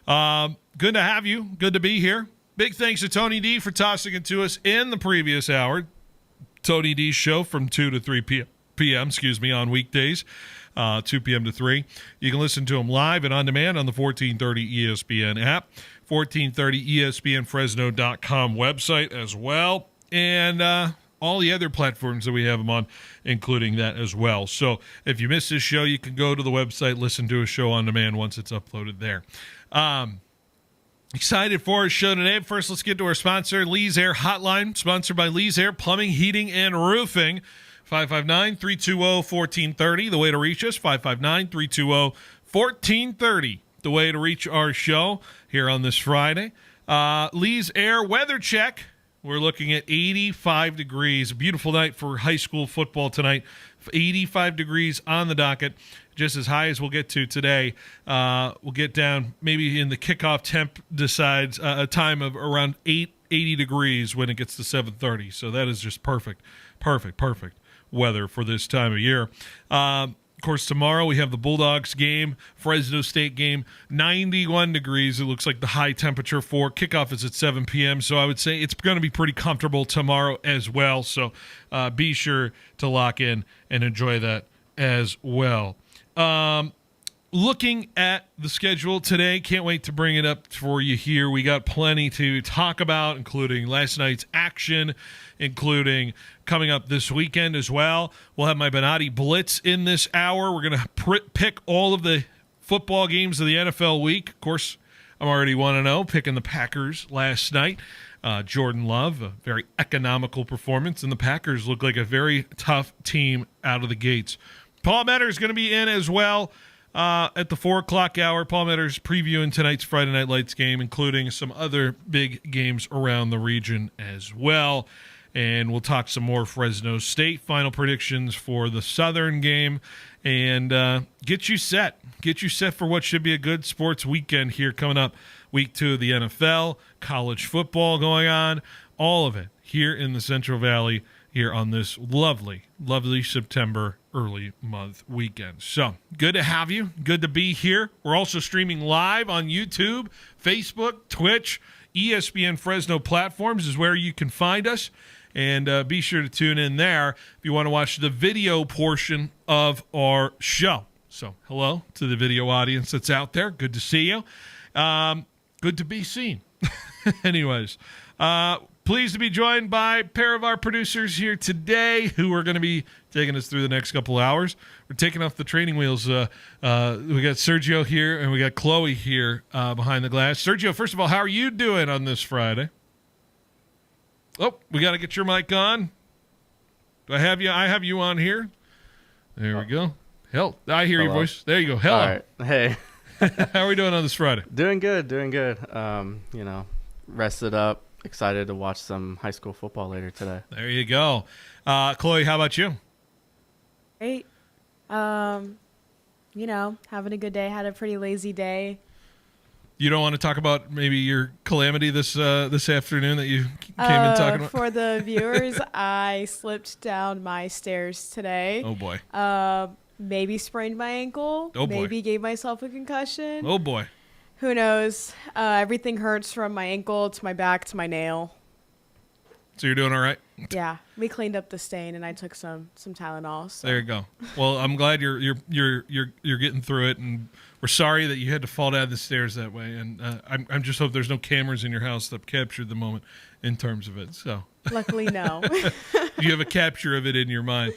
Good to have you. Good to be here. Big thanks to Tony D for tossing it to us in the previous hour. Tony D's show from 2 to 3 p.m. On weekdays, 2 p.m. to 3. You can listen to him live and on demand on the 1430 ESPN app, 1430 ESPNFresno.com website as well, and all the other platforms that we have him on, including that as well. So if you missed this show, you can go to the website, listen to a show on demand once it's uploaded there. Excited for our show today. First, let's get to our sponsor, Lee's Air Hotline, sponsored by Lee's Air Plumbing, Heating, and Roofing. 559-320-1430, the way to reach us, 559-320-1430, the way to reach our show here on this Friday. Lee's Air Weather Check. We're looking at 85 degrees. A beautiful night for high school football tonight. 85 degrees on the docket, just as high as we'll get to today. We'll get down maybe in the kickoff temp decides a time of around 80 degrees when it gets to 7:30. So that is just perfect weather for this time of year. Of course, tomorrow we have the Bulldogs game, Fresno State game, 91 degrees. It looks like the high temperature for kickoff is at 7 p.m., so I would say it's going to be pretty comfortable tomorrow as well. So be sure to lock in and enjoy that as well. Looking at the schedule today, can't wait to bring it up for you here. We got plenty to talk about, including last night's action, including coming up this weekend as well. We'll have my Benatti Blitz in this hour. We're going to pick all of the football games of the NFL week. Of course, I'm already 1-0, picking the Packers last night. Jordan Love, a very economical performance, and the Packers look like a very tough team out of the gates. Paul Metter is going to be in as well. At the 4 o'clock hour, Paul Metter's previewing tonight's Friday Night Lights game, including some other big games around the region as well. And we'll talk some more Fresno State final predictions for the Southern game and get you set. Get you set for what should be a good sports weekend here coming up. Week 2 of the NFL, college football going on, all of it here in the Central Valley here on this lovely September early month weekend. So good to have you. Good to be here. We're also streaming live on YouTube, Facebook, Twitch, ESPN Fresno platforms is where you can find us. And be sure to tune in there if you want to watch the video portion of our show. So hello to the video audience that's out there. Good to see you. Good to be seen. Anyways, pleased to be joined by a pair of our producers here today who are going to be taking us through the next couple hours. We're taking off the training wheels. We got Sergio here and we got Chloe here behind the glass. Sergio, first of all, how are you doing on this Friday? Oh, we got to get your mic on. Do I have you? I have you on here. There we go. Hell, I hear your voice. There you go. Hello. All right. Hey. How are we doing on this Friday? Doing good. Rested up. Excited to watch some high school football later today. There you go. Chloe, how about you? Great. Having a good day. Had a pretty lazy day. You don't want to talk about maybe your calamity this afternoon that you came in talking about? For the viewers, I slipped down my stairs today. Oh, boy. Maybe sprained my ankle. Oh, boy. Maybe gave myself a concussion. Oh, boy. Who knows? Everything hurts from my ankle to my back to my nail. So you're doing all right? Yeah, we cleaned up the stain and I took some Tylenol. So. There you go. Well, I'm glad you're getting through it, and we're sorry that you had to fall down the stairs that way. And I'm just hope there's no cameras in your house that captured the moment in terms of it. So luckily, no. You have a capture of it in your mind.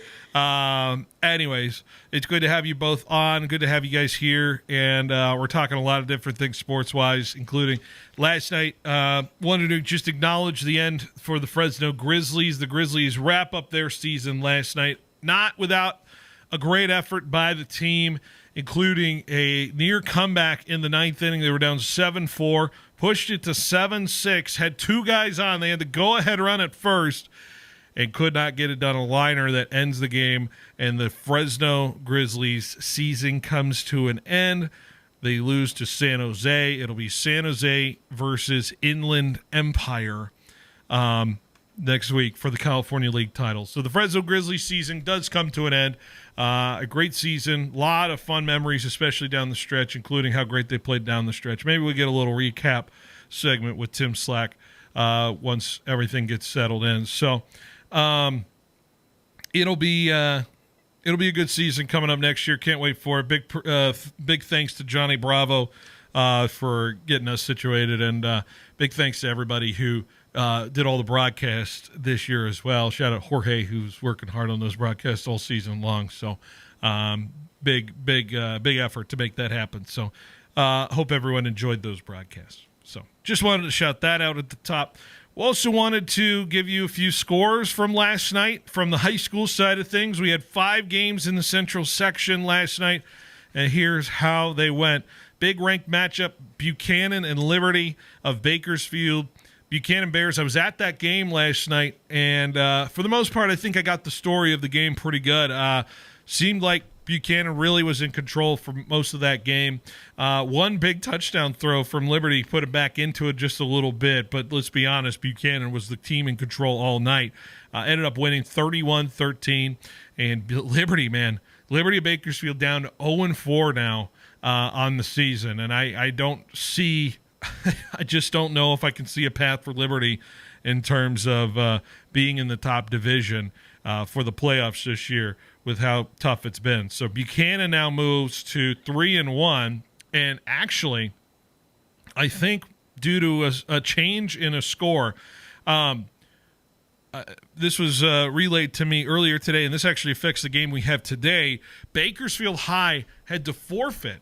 Anyways, it's good to have you both on. Good to have you guys here, and we're talking a lot of different things sports-wise, including last night. Wanted to just acknowledge the end for the Fresno Grizzlies. The Grizzlies wrap up their season last night, not without a great effort by the team, including a near comeback in the ninth inning. They were down 7-4, pushed it to 7-6, had two guys on. They had the go-ahead run at first and could not get it done. A liner that ends the game, and the Fresno Grizzlies season comes to an end. They lose to San Jose. It'll be San Jose versus Inland Empire. next week for the California League title. So the Fresno Grizzlies season does come to an end. A great season, a lot of fun memories, especially down the stretch, including how great they played down the stretch. Maybe we get a little recap segment with Tim Slack once everything gets settled in. So it'll be a good season coming up next year. Can't wait for it. Big thanks to Johnny Bravo for getting us situated, and big thanks to everybody who did all the broadcasts this year as well. Shout out Jorge, who's working hard on those broadcasts all season long. So big effort to make that happen. So hope everyone enjoyed those broadcasts. So just wanted to shout that out at the top. We also wanted to give you a few scores from last night from the high school side of things. We had 5 games in the Central section last night, and here's how they went. Big ranked matchup, Buchanan and Liberty of Bakersfield. Buchanan Bears, I was at that game last night, and for the most part, I think I got the story of the game pretty good. Seemed like Buchanan really was in control for most of that game. One big touchdown throw from Liberty put it back into it just a little bit, but let's be honest, Buchanan was the team in control all night. Ended up winning 31-13, and Liberty of Bakersfield down to 0-4 now on the season, and I don't see I just don't know if I can see a path for Liberty in terms of being in the top division for the playoffs this year with how tough it's been. So Buchanan now moves to 3-1, and actually, I think due to a change in a score, this was relayed to me earlier today, and this actually affects the game we have today. Bakersfield High had to forfeit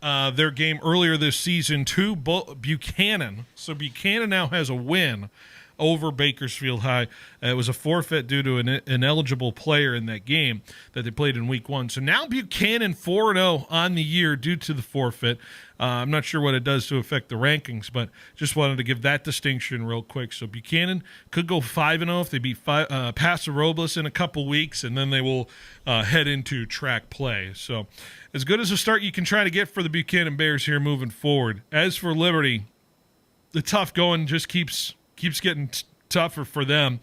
their game earlier this season to Buchanan. So Buchanan now has a win over Bakersfield High. It was a forfeit due to an ineligible player in that game that they played in week 1. So now Buchanan 4-0 on the year due to the forfeit. I'm not sure what it does to affect the rankings, but just wanted to give that distinction real quick. So Buchanan could go 5-0 if they beat Paso Robles in a couple weeks, and then they will head into track play. So as good as a start you can try to get for the Buchanan Bears here moving forward. As for Liberty, the tough going just keeps getting tougher for them.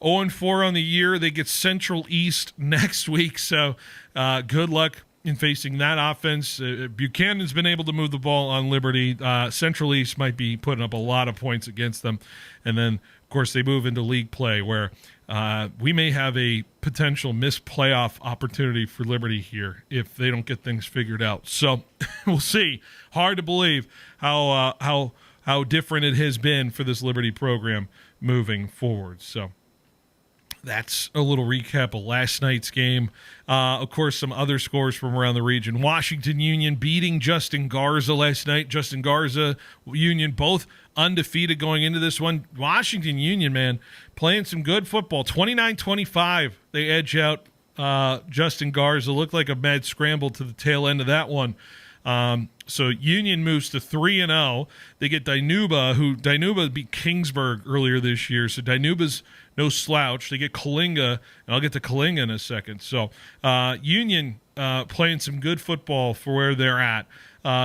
0-4 on the year. They get Central East next week, so good luck in facing that offense. Buchanan's been able to move the ball on Liberty. Central East might be putting up a lot of points against them. And then, of course, they move into league play where we may have a potential missed playoff opportunity for Liberty here if they don't get things figured out. So we'll see. Hard to believe how different it has been for this Liberty program moving forward. So that's a little recap of last night's game. Of course, some other scores from around the region. Washington Union beating Justin Garza last night. Justin Garza, Union, both undefeated going into this one. Washington Union, man, playing some good football. 29-25, they edge out Justin Garza. Looked like a mad scramble to the tail end of that one. So Union moves to 3-0. They get Dinuba beat Kingsburg earlier this year. So Dinuba's no slouch. They get Kalinga, and I'll get to Kalinga in a second. So Union playing some good football for where they're at.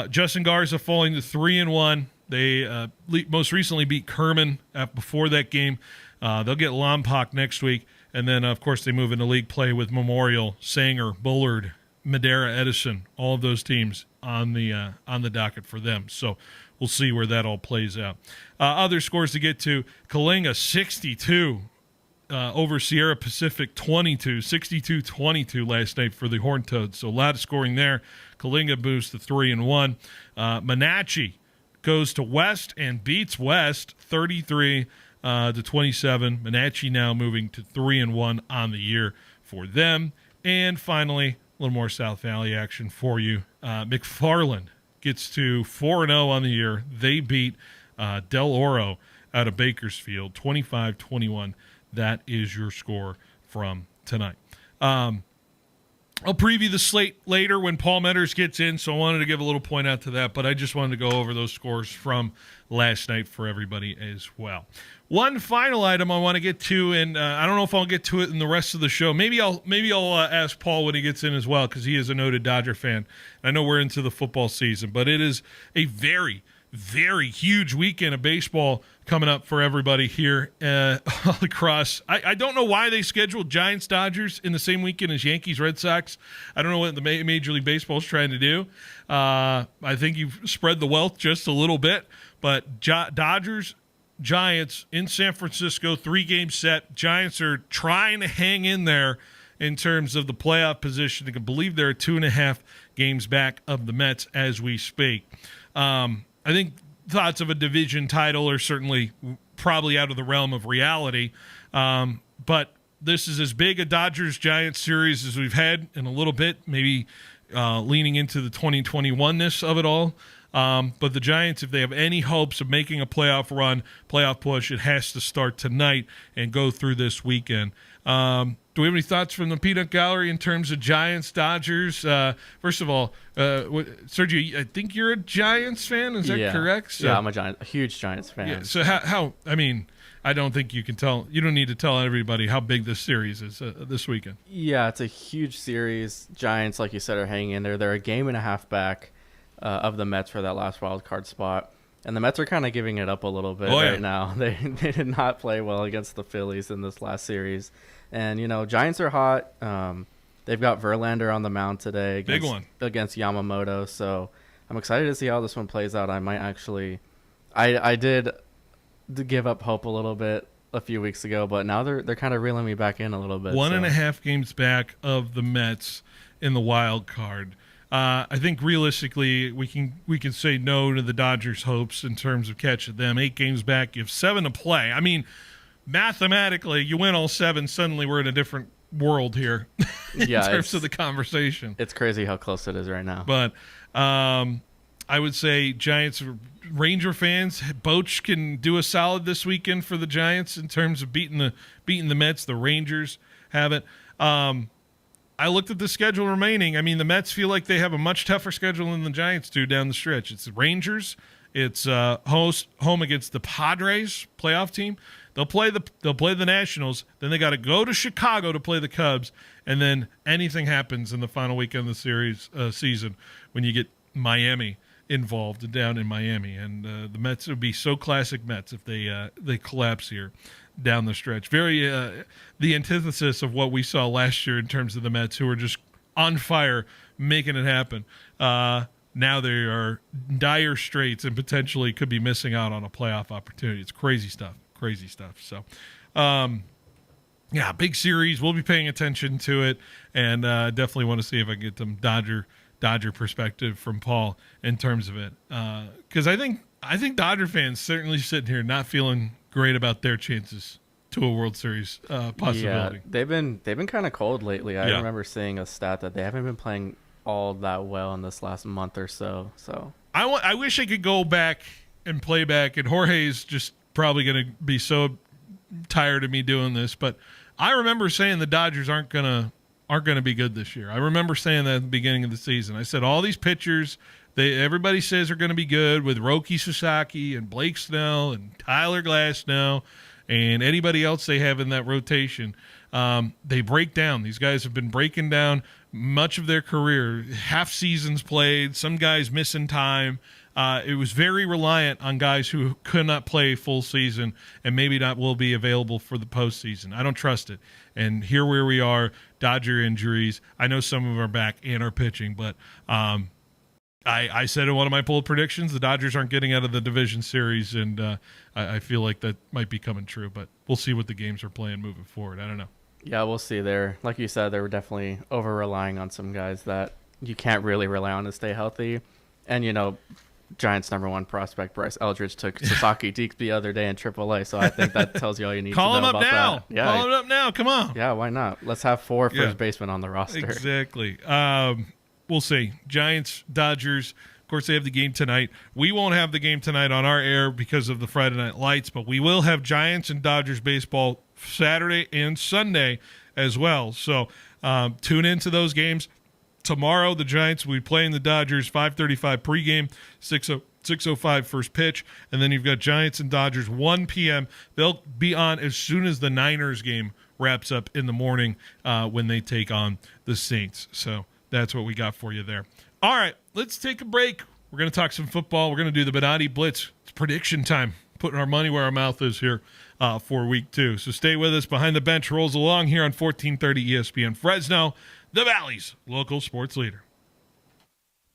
Justin Garza falling to 3-1. They most recently beat Kerman before that game. They'll get Lompoc next week. And then, of course, they move into league play with Memorial, Sanger, Bullard, Madera, Edison, all of those teams on the docket for them. So we'll see where that all plays out. Other scores to get to: Kalinga 62 over Sierra Pacific 22, 62-22 last night for the Horned Toads. So a lot of scoring there. Kalinga moves to 3-1. Monache goes to West and beats West 33 to 27. Monache now moving to 3-1 on the year for them. And finally, a little more South Valley action for you. McFarland gets to 4-0 on the year. They beat Del Oro out of Bakersfield, 25-21. That is your score from tonight. I'll preview the slate later when Paul Metters gets in, so I wanted to give a little point out to that, but I just wanted to go over those scores from last night for everybody as well. One final item I want to get to, and I don't know if I'll get to it in the rest of the show. Maybe I'll ask Paul when he gets in as well, because he is a noted Dodger fan. I know we're into the football season, but it is a very, very huge weekend of baseball coming up for everybody here all across. I don't know why they scheduled Giants-Dodgers in the same weekend as Yankees-Red Sox. I don't know what the Major League Baseball is trying to do. I think you've spread the wealth just a little bit. But Dodgers-Giants in San Francisco, 3-game set. Giants are trying to hang in there in terms of the playoff position. I can believe they're 2.5 games back of the Mets as we speak. I think thoughts of a division title are certainly probably out of the realm of reality. But this is as big a Dodgers-Giants series as we've had in a little bit, maybe leaning into the 2021-ness of it all. But the Giants, if they have any hopes of making a playoff run, playoff push, it has to start tonight and go through this weekend. Do we have any thoughts from the Peanut Gallery in terms of Giants, Dodgers? First of all, Sergio, I think you're a Giants fan. Is that correct? So, yeah, I'm a huge Giants fan. Yeah, so how? I mean, I don't think you can tell. You don't need to tell everybody how big this series is this weekend. Yeah, it's a huge series. Giants, like you said, are hanging in there. They're a game and a half back of the Mets for that last wild card spot. And the Mets are kind of giving it up a little bit right now. They did not play well against the Phillies in this last series. And, Giants are hot. They've got Verlander on the mound today against Yamamoto. So I'm excited to see how this one plays out. I might actually – I did give up hope a little bit a few weeks ago, but now they're kind of reeling me back in a little bit. 1.5 games back of the Mets in the wild card. I think realistically we can say no to the Dodgers' hopes in terms of catching them. 8 games back, you have 7 to play. I mean, mathematically, you win all 7. Suddenly, we're in a different world here in terms of the conversation. It's crazy how close it is right now. But I would say Giants, Ranger fans, Boch can do a solid this weekend for the Giants in terms of beating the Mets. The Rangers have it. I looked at the schedule remaining. I mean, the Mets feel like they have a much tougher schedule than the Giants do down the stretch. It's the Rangers. It's home against the Padres playoff team. They'll play the Nationals. Then they got to go to Chicago to play the Cubs, and then anything happens in the final weekend of the series season when you get Miami involved down in Miami. And the Mets would be so classic Mets if they collapse here down the stretch. Very the antithesis of what we saw last year in terms of the Mets, who were just on fire making it happen. Now they are dire straits and potentially could be missing out on a playoff opportunity. It's crazy stuff. So big series. We'll be paying attention to it, and definitely want to see if I can get some Dodger perspective from Paul in terms of it, because I think Dodger fans certainly sitting here not feeling great about their chances to a World Series possibility. Yeah, they've been kind of cold lately. I remember seeing a stat that they haven't been playing all that well in this last month or so. So I wish I could go back and play back, and Jorge's just probably going to be so tired of me doing this, but I remember saying the Dodgers aren't going to be good this year. I remember saying that at the beginning of the season. I said all these pitchers everybody says are going to be good with Roki Sasaki and Blake Snell and Tyler Glasnow and anybody else they have in that rotation. They break down. These guys have been breaking down much of their career, half seasons played, some guys missing time. It was very reliant on guys who could not play full season and maybe not will be available for the postseason. I don't trust it. And here where we are, Dodger injuries. I know some of them are back and are pitching, but I said in one of my bold predictions, the Dodgers aren't getting out of the division series, and I feel like that might be coming true, but we'll see what the games are playing moving forward. I don't know. Yeah, we'll see there. Like you said, they were definitely over-relying on some guys that you can't really rely on to stay healthy. And, Giants' number 1 prospect, Bryce Eldridge, took Sasaki Deek the other day in AAA, so I think that tells you all you need to know about that. Call him up now. Come on. Yeah, why not? Let's have 4 first basemen on the roster. Exactly. We'll see. Giants, Dodgers. Of course, they have the game tonight. We won't have the game tonight on our air because of the Friday Night Lights, but we will have Giants and Dodgers baseball Saturday and Sunday as well. So tune into those games. Tomorrow, the Giants will be playing the Dodgers, 5:35 pregame, 6:05 first pitch, and then you've got Giants and Dodgers, 1 p.m. They'll be on as soon as the Niners game wraps up in the morning when they take on the Saints. So that's what we got for you there. All right, let's take a break. We're going to talk some football. We're going to do the Benatti Blitz. It's prediction time, putting our money where our mouth is here for week 2. So stay with us. Behind the Bench rolls along here on 1430 ESPN Fresno, the Valley's local sports leader.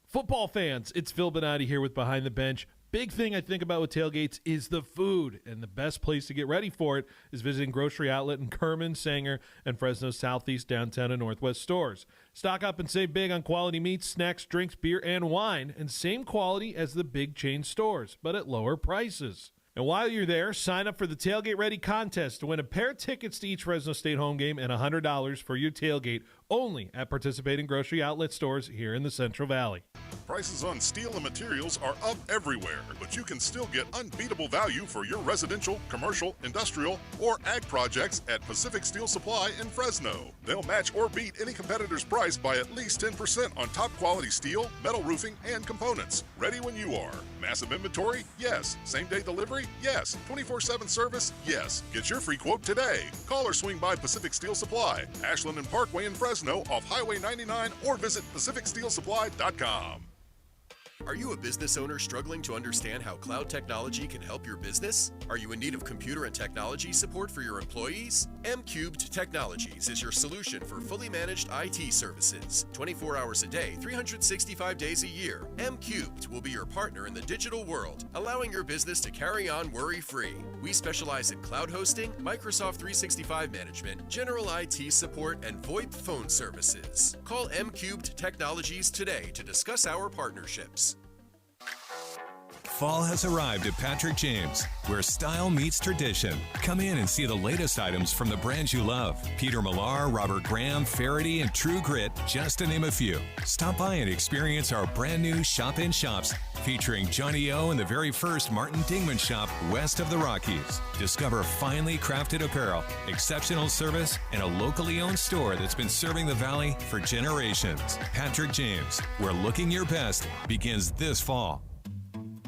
Football fans, it's Phil Benatti here with Behind the Bench. Big thing I think about with tailgates is the food, and the best place to get ready for it is visiting Grocery Outlet in Kerman, Sanger, and Fresno's Southeast, Downtown, and Northwest stores. Stock up and save big on quality meats, snacks, drinks, beer, and wine, and same quality as the big chain stores, but at lower prices. And while you're there, sign up for the Tailgate Ready contest to win a pair of tickets to each Fresno State home game and $100 for your tailgate only at participating Grocery Outlet stores here in the Central Valley. Prices on steel and materials are up everywhere, but you can still get unbeatable value for your residential, commercial, industrial, or ag projects at Pacific Steel Supply in Fresno. They'll match or beat any competitor's price by at least 10% on top quality steel, metal roofing, and components. Ready when you are. Massive inventory? Yes. Same day delivery? Yes. 24/7 service? Yes. Get your free quote today. Call or swing by Pacific Steel Supply, Ashland and Parkway in Fresno off Highway 99, or visit PacificSteelSupply.com. Are you a business owner struggling to understand how cloud technology can help your business? Are you in need of computer and technology support for your employees? M-Cubed Technologies is your solution for fully managed IT services. 24 hours a day, 365 days a year. M-Cubed will be your partner in the digital world, allowing your business to carry on worry-free. We specialize in cloud hosting, Microsoft 365 management, general IT support, and VoIP phone services. Call M-Cubed Technologies today to discuss our partnerships. Fall has arrived at Patrick James, where style meets tradition. Come in and see the latest items from the brands you love. Peter Millar, Robert Graham, Faraday, and True Grit, just to name a few. Stop by and experience our brand new shop-in-shops featuring Johnny O and the very first Martin Dingman shop west of the Rockies. Discover finely crafted apparel, exceptional service, and a locally owned store that's been serving the Valley for generations. Patrick James, where looking your best begins this fall.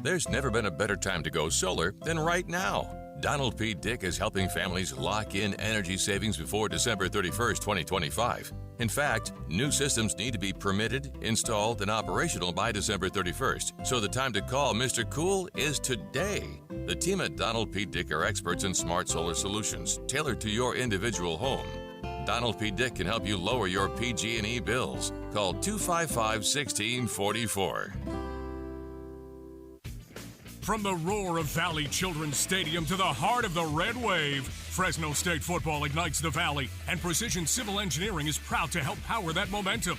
There's never been a better time to go solar than right now. Donald P. Dick is helping families lock in energy savings before December 31st, 2025. In fact, new systems need to be permitted, installed, and operational by December 31st, so the time to call Mr. Cool is today. The team at Donald P. Dick are experts in smart solar solutions tailored to your individual home. Donald P. Dick can help you lower your PG&E bills. Call 255-1644. From the roar of Valley Children's Stadium to the heart of the Red Wave, Fresno State football ignites the Valley, and Precision Civil Engineering is proud to help power that momentum.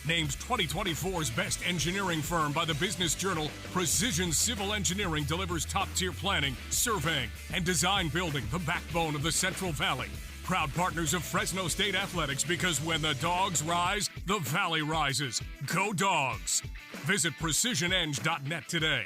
Named 2024's best engineering firm by the Business Journal, Precision Civil Engineering delivers top-tier planning, surveying, and design building, the backbone of the Central Valley. Proud partners of Fresno State Athletics, because when the dogs rise, the Valley rises. Go Dogs! Visit precisioneng.net today.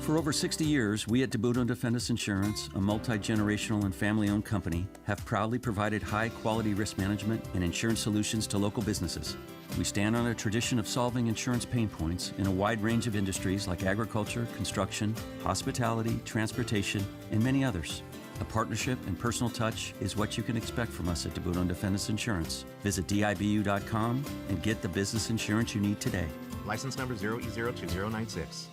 For over 60 years, we at DeBudo Defendus Insurance, a multi-generational and family-owned company, have proudly provided high-quality risk management and insurance solutions to local businesses. We stand on a tradition of solving insurance pain points in a wide range of industries like agriculture, construction, hospitality, transportation, and many others. A partnership and personal touch is what you can expect from us at DeBudo Defendus Insurance. Visit dibu.com and get the business insurance you need today. License number 0E02096.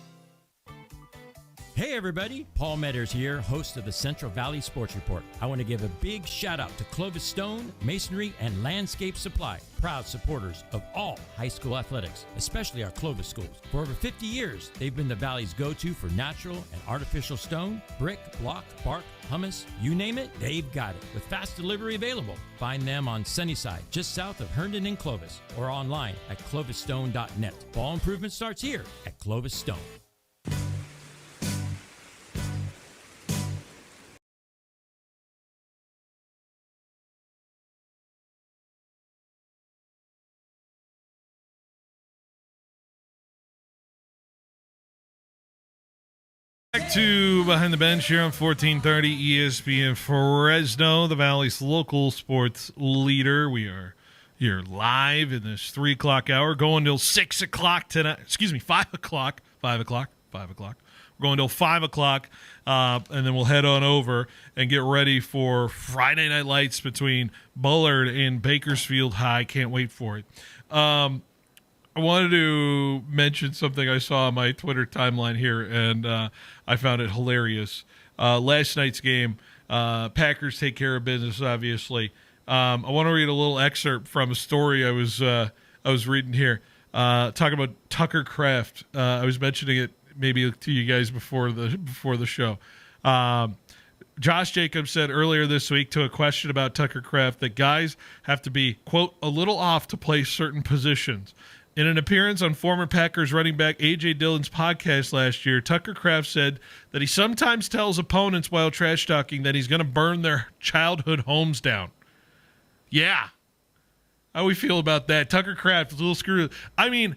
Hey everybody, Paul Metters here, host of the Central Valley Sports Report. I want to give a big shout out to Clovis Stone, Masonry, and Landscape Supply, proud supporters of all high school athletics, especially our Clovis schools. For over 50 years, they've been the Valley's go-to for natural and artificial stone, brick, block, bark, hummus, you name it, they've got it, with fast delivery available. Find them on Sunnyside, just south of Herndon and Clovis, or online at clovisstone.net. Ball improvement starts here at Clovis Stone. Back to Behind the Bench here on 1430 ESPN Fresno, the Valley's local sports leader. We are here live in this 3 o'clock hour, going till 6 o'clock tonight. 5 o'clock. 5 o'clock. We're going till 5 o'clock, and then we'll head on over and get ready for Friday Night Lights between Bullard and Bakersfield High. Can't wait for it. I wanted to mention something I saw on my Twitter timeline here, and I found it hilarious. Last night's game, Packers take care of business, obviously. I want to read a little excerpt from a story I was reading here, talking about Tucker Kraft. I was mentioning it maybe to you guys before the show. Josh Jacobs said earlier this week to a question about Tucker Kraft that guys have to be, quote, a little off to play certain positions. In an appearance on former Packers running back A.J. Dillon's podcast last year, Tucker Kraft said that he sometimes tells opponents while trash talking that he's going to burn their childhood homes down. Yeah. How we feel about that? Tucker Kraft, a little screwed. I mean,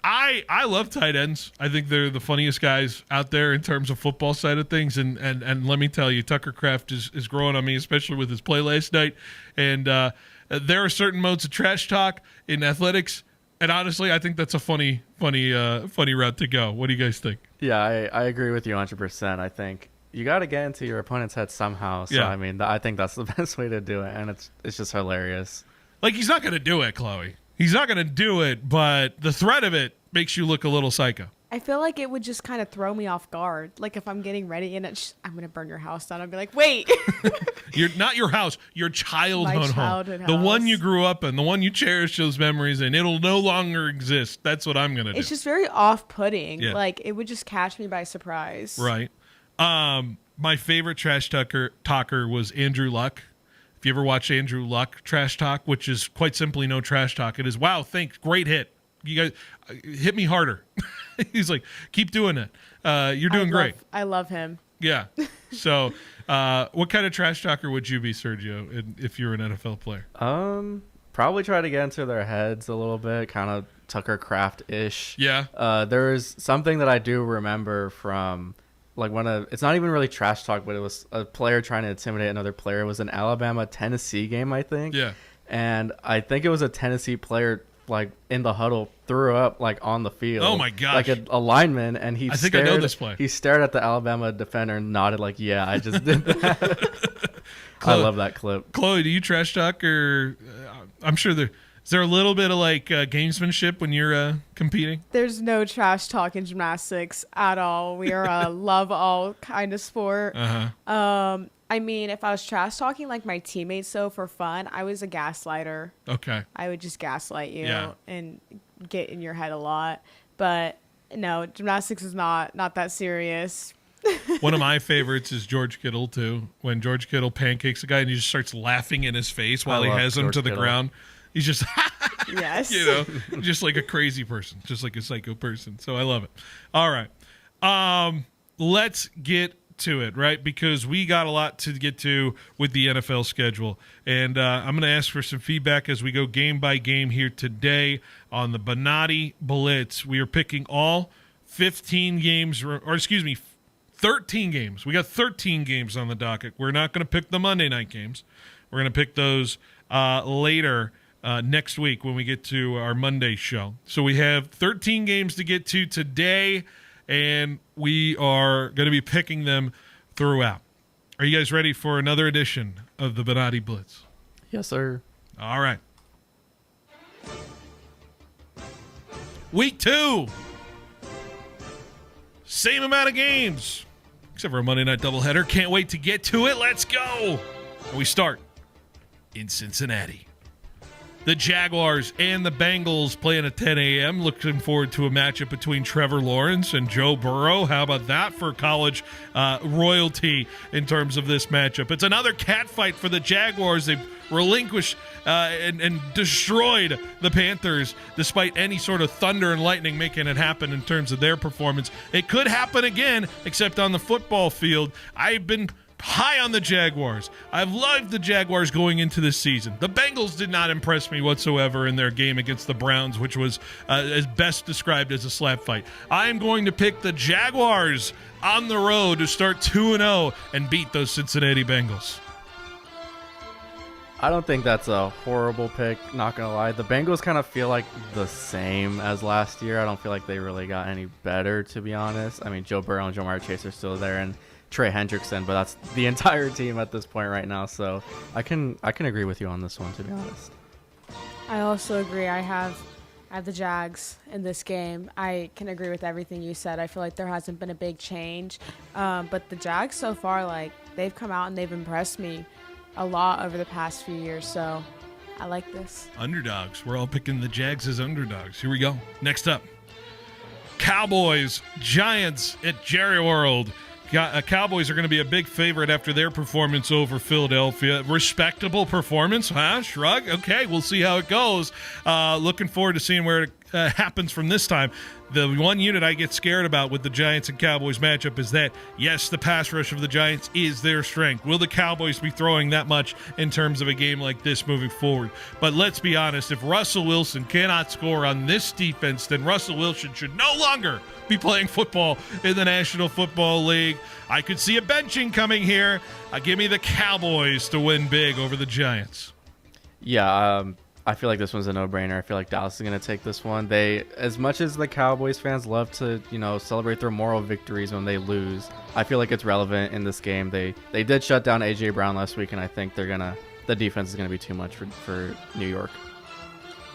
I love tight ends. I think they're the funniest guys out there in terms of football side of things. And let me tell you, Tucker Kraft is growing on me, especially with his play last night. And there are certain modes of trash talk in athletics. And honestly, I think that's a funny route to go. What do you guys think? Yeah, I agree with you 100%. I think you got to get into your opponent's head somehow. So, I mean, I think that's the best way to do it. And it's just hilarious. Like, he's not going to do it, Chloe. He's not going to do it, but the threat of it makes you look a little psycho. I feel like it would just kind of throw me off guard. Like if I'm getting ready and I'm going to burn your house down, I'd be like, wait. You're not your house, your childhood home. The one you grew up in, the one you cherish those memories in. It'll no longer exist. That's what I'm going to do. It's just very off-putting. Yeah. Like it would just catch me by surprise. Right. My favorite trash talker was Andrew Luck. If you ever watch Andrew Luck trash talk, which is quite simply no trash talk, it is, wow, thanks, great hit. You guys hit me harder. He's like, keep doing it. You're doing great. I love him. Yeah. So, what kind of trash talker would you be, Sergio, if you're an NFL player? Probably try to get into their heads a little bit, kind of Tucker Kraft-ish. Yeah. There is something that I do remember from, like, it's not even really trash talk, but it was a player trying to intimidate another player. It was an Alabama-Tennessee game, I think. Yeah. And I think it was a Tennessee player, like, in the huddle, threw up, like, on the field. Oh, my gosh. Like a lineman, and I think I know this play. He stared at the Alabama defender and nodded like, yeah, I just did that. I love that clip. Chloe, do you trash talk, or I'm sure is there a little bit of, like, gamesmanship when you're competing? There's no trash talk in gymnastics at all. We are a love all kind of sport. Uh-huh. I mean, if I was trash talking like my teammates, so for fun, I was a gaslighter. Okay. I would just gaslight you and get in your head a lot. But no, gymnastics is not that serious. One of my favorites is George Kittle, too. When George Kittle pancakes a guy and he just starts laughing in his face while he has him to the ground. He's just, yes, just like a crazy person, just like a psycho person. So I love it. All right. Let's get to it, right? Because we got a lot to get to with the NFL schedule. And I'm going to ask for some feedback as we go game by game here today on the Bonatti Blitz. We are picking all 15 games, or excuse me, 13 games. We got 13 games on the docket. We're not going to pick the Monday night games. We're going to pick those later next week when we get to our Monday show. So we have 13 games to get to today, and we are going to be picking them throughout. Are you guys ready for another edition of the Bonatti Blitz? Yes, sir. All right. Week 2. Same amount of games, except for a Monday night doubleheader. Can't wait to get to it. Let's go. We start in Cincinnati. The Jaguars and the Bengals playing at 10 a.m. Looking forward to a matchup between Trevor Lawrence and Joe Burrow. How about that for college royalty in terms of this matchup? It's another catfight for the Jaguars. They've relinquished and destroyed the Panthers despite any sort of thunder and lightning making it happen in terms of their performance. It could happen again, except on the football field. I've been high on the Jaguars. I've loved the Jaguars going into this season. The Bengals did not impress me whatsoever in their game against the Browns, which was as best described as a slap fight. I am going to pick the Jaguars on the road to start 2-0 and beat those Cincinnati Bengals. I don't think that's a horrible pick, not going to lie. The Bengals kind of feel like the same as last year. I don't feel like they really got any better, to be honest. I mean, Joe Burrow and Jamar Chase are still there, and Trey Hendrickson, but that's the entire team at this point right now. So I can agree with you on this one, to be honest. I also agree. I have I have the Jags in this game. I can agree with everything you said. I feel like there hasn't been a big change. But the Jags so far, like, they've come out and they've impressed me a lot over the past few years. So I like this. Underdogs. We're all picking the Jags as underdogs. Here we go. Next up, Cowboys, Giants at Jerry World. Cowboys are going to be a big favorite after their performance over Philadelphia. Respectable performance, huh? Shrug. Okay, we'll see how it goes. Looking forward to seeing where it happens from this time. The one unit I get scared about with the Giants and Cowboys matchup is that, yes, the pass rush of the Giants is their strength. Will the Cowboys be throwing that much in terms of a game like this moving forward? But let's be honest, if Russell Wilson cannot score on this defense, then Russell Wilson should no longer be playing football in the National Football League. I could see a benching coming here. Give me the Cowboys to win big over the Giants. Yeah, I feel like this one's a no-brainer. I feel like Dallas is going to take this one. They, as much as the Cowboys fans love to, celebrate their moral victories when they lose, I feel like it's relevant in this game. They did shut down A.J. Brown last week, and I think the defense is going to be too much for New York.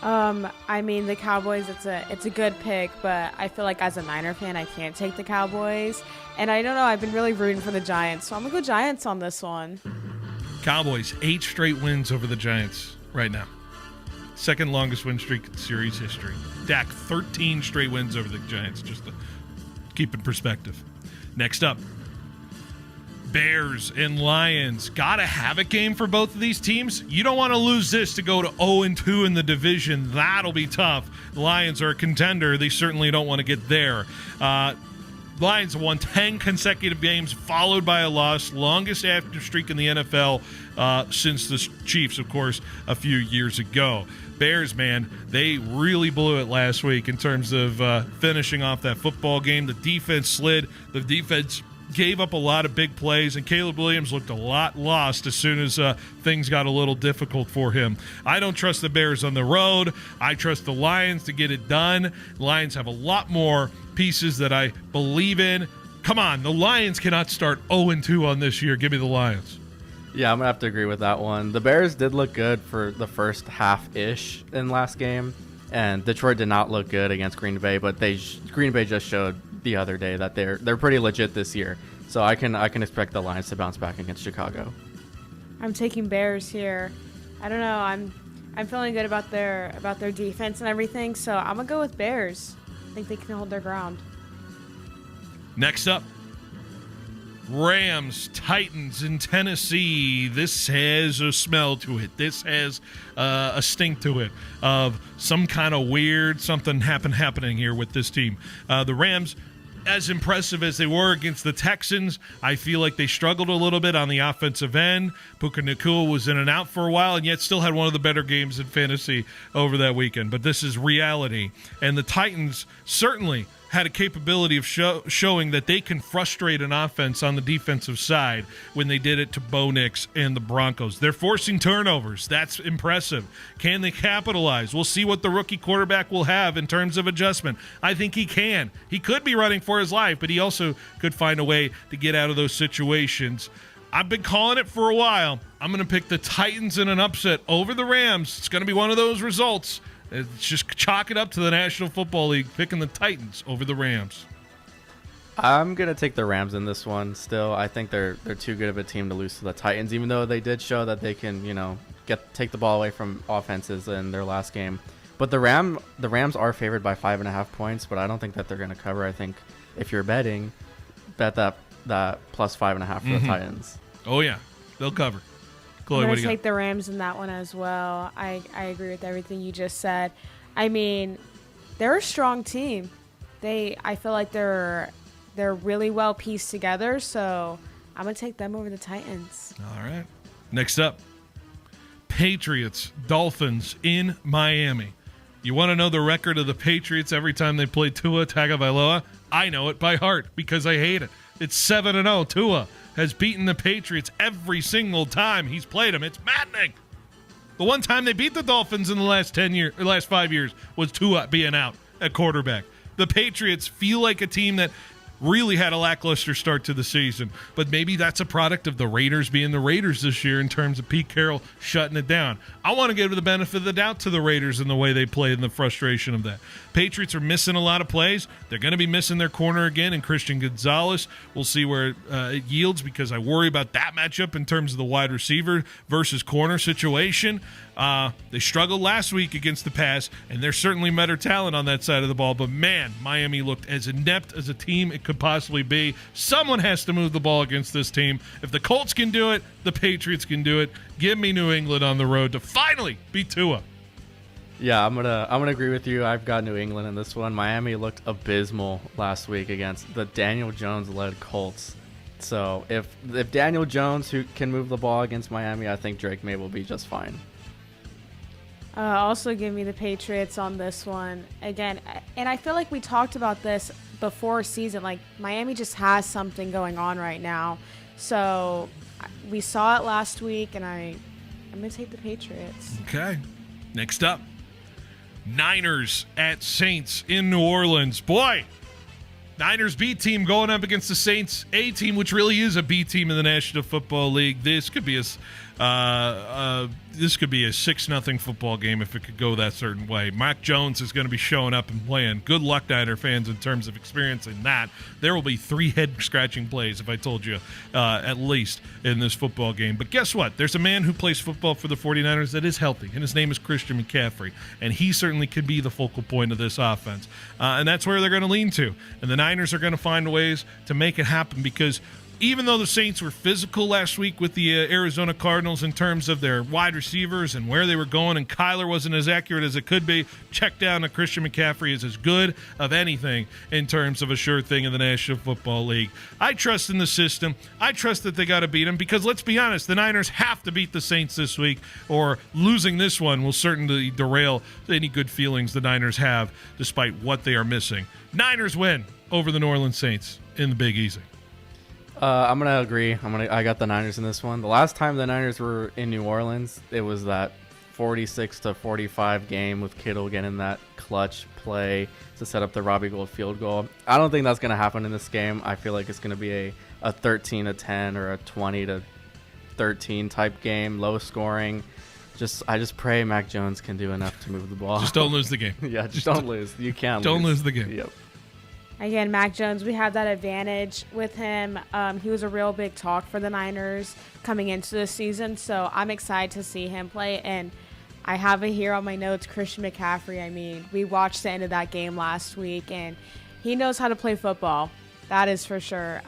I mean, the Cowboys, it's a good pick, but I feel like as a Niner fan, I can't take the Cowboys. And I don't know, I've been really rooting for the Giants, so I'm going to go Giants on this one. Cowboys, 8 straight wins over the Giants right now. Second longest win streak in series history. Dak, 13 straight wins over the Giants, just to keep in perspective. Next up, Bears and Lions. Gotta have a game for both of these teams. You don't want to lose this to go to 0-2 in the division. That'll be tough. The Lions are a contender. They certainly don't want to get there. Lions have won 10 consecutive games, followed by a loss. Longest active streak in the NFL since the Chiefs, of course, a few years ago. Bears, man, they really blew it last week in terms of finishing off that football game. The defense slid. The defense gave up a lot of big plays, and Caleb Williams looked a lot lost as soon as things got a little difficult for him. I don't trust the Bears on the road. I trust the Lions to get it done. Lions have a lot more pieces that I believe in. Come on, the Lions cannot start 0-2 on this year. Give me the Lions. Yeah, I'm going to have to agree with that one. The Bears did look good for the first half-ish in last game, and Detroit did not look good against Green Bay, but Green Bay just showed the other day that they're pretty legit this year. So I can expect the Lions to bounce back against Chicago. I'm taking Bears here. I don't know. I'm feeling good about their defense and everything, so I'm going to go with Bears. I think they can hold their ground. Next up, Rams, Titans in Tennessee. This has a smell to it. This has a stink to it of some kind of weird something happening here with this team. The Rams, as impressive as they were against the Texans, I feel like they struggled a little bit on the offensive end. Puka Nacua was in and out for a while, and yet still had one of the better games in fantasy over that weekend. But this is reality. And the Titans certainly had a capability of showing that they can frustrate an offense on the defensive side when they did it to Bo Nix and the Broncos. They're forcing turnovers. That's impressive. Can they capitalize? We'll see what the rookie quarterback will have in terms of adjustment. I think he can. He could be running for his life, but he also could find a way to get out of those situations. I've been calling it for a while. I'm going to pick the Titans in an upset over the Rams. It's going to be one of those results. It's just chalk it up to the National Football League, picking the Titans over the Rams. I'm going to take the Rams in this one still. I think they're too good of a team to lose to the Titans, even though they did show that they can, take the ball away from offenses in their last game. But the Rams are favored by 5.5 points, but I don't think that they're going to cover. I think if you're betting, bet that plus 5.5 for the Titans. Oh, yeah. They'll cover. Chloe, I'm what going do to you take the Rams in that one as well. I agree with everything you just said. I mean, they're a strong team. I feel like they're really well pieced together, so I'm going to take them over the Titans. All right. Next up, Patriots, Dolphins in Miami. You want to know the record of the Patriots every time they play Tua Tagovailoa? I know it by heart because I hate it. It's 7-0. Tua has beaten the Patriots every single time he's played them. It's maddening. The one time they beat the Dolphins in the last 5 years was Tua being out at quarterback. The Patriots feel like a team that really had a lackluster start to the season. But maybe that's a product of the Raiders being the Raiders this year in terms of Pete Carroll shutting it down. I want to give the benefit of the doubt to the Raiders in the way they played and the frustration of that. Patriots are missing a lot of plays. They're going to be missing their corner again in Christian Gonzalez. We'll see where it yields because I worry about that matchup in terms of the wide receiver versus corner situation. They struggled last week against the pass, and there's certainly better talent on that side of the ball. But, man, Miami looked as inept as a team it could possibly be. Someone has to move the ball against this team. If the Colts can do it, the Patriots can do it. Give me New England on the road to finally beat Tua. Yeah, I'm gonna agree with you. I've got New England in this one. Miami looked abysmal last week against the Daniel Jones-led Colts. So if Daniel Jones, who can move the ball against Miami, I think Drake May will be just fine. Also give me the Patriots on this one. Again, and I feel like we talked about this before season. Like, Miami just has something going on right now. So we saw it last week, and I'm going to take the Patriots. Okay. Next up, Niners at Saints in New Orleans. Boy, Niners B team going up against the Saints A team, which really is a B team in the National Football League. This could be a 6-0 football game if it could go that certain way. Mac Jones is going to be showing up and playing. Good luck, Niner fans, in terms of experiencing that. There will be 3 head-scratching plays, if I told you, at least, in this football game. But guess what? There's a man who plays football for the 49ers that is healthy, and his name is Christian McCaffrey, and he certainly could be the focal point of this offense. And that's where they're going to lean to. And the Niners are going to find ways to make it happen because even though the Saints were physical last week with the Arizona Cardinals in terms of their wide receivers and where they were going, and Kyler wasn't as accurate as it could be, check down to Christian McCaffrey is as good of anything in terms of a sure thing in the National Football League. I trust in the system. I trust that they got to beat him because, let's be honest, the Niners have to beat the Saints this week, or losing this one will certainly derail any good feelings the Niners have despite what they are missing. Niners win over the New Orleans Saints in the Big Easy. I'm gonna agree. I got the Niners in this one. The last time the Niners were in New Orleans, it was that 46-45 game with Kittle getting that clutch play to set up the Robbie Gould field goal. I don't think that's gonna happen in this game. I feel like it's gonna be a 13-10 or a 20-13 type game, low scoring. I just pray Mac Jones can do enough to move the ball. Just don't lose the game. Yeah, just don't lose. You can't. Don't lose the game. Yep. Again, Mac Jones, we have that advantage with him. He was a real big talk for the Niners coming into the season, so I'm excited to see him play. And I have it here on my notes, Christian McCaffrey. I mean, we watched the end of that game last week, and he knows how to play football. That is for sure.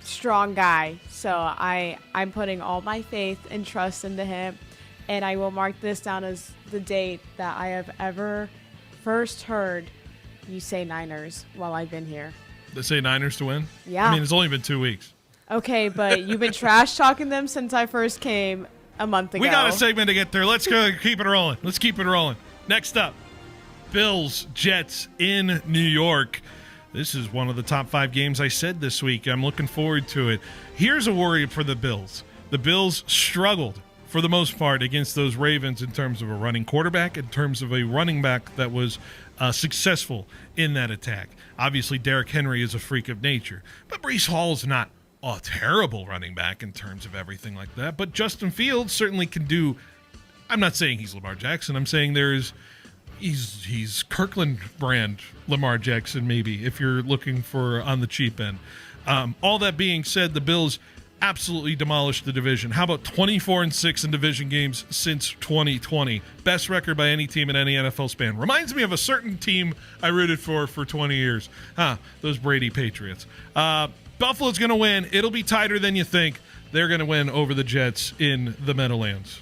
Strong guy. So I'm putting all my faith and trust into him, and I will mark this down as the date that I have ever first heard you say Niners while I've been here. They say Niners to win? Yeah. I mean, it's only been 2 weeks. Okay, but you've been trash talking them since I first came a month ago. We got a segment to get through. Let's go keep it rolling. Let's keep it rolling. Next up, Bills, Jets in New York. This is one of the top 5 games I said this week. I'm looking forward to it. Here's a worry for the Bills. The Bills struggled for the most part against those Ravens in terms of a running quarterback, in terms of a running back that was successful in that attack. Obviously, Derrick Henry is a freak of nature, but Breece Hall is not a terrible running back in terms of everything like that. But Justin Fields certainly can do. I'm not saying he's Lamar Jackson. I'm saying he's Kirkland brand Lamar Jackson, maybe, if you're looking for on the cheap end. All that being said, the Bills absolutely demolished the division. How about 24-6 in division games since 2020? Best record by any team in any NFL span. Reminds me of a certain team I rooted for 20 years. Those Brady Patriots. Buffalo's going to win. It'll be tighter than you think. They're going to win over the Jets in the Meadowlands.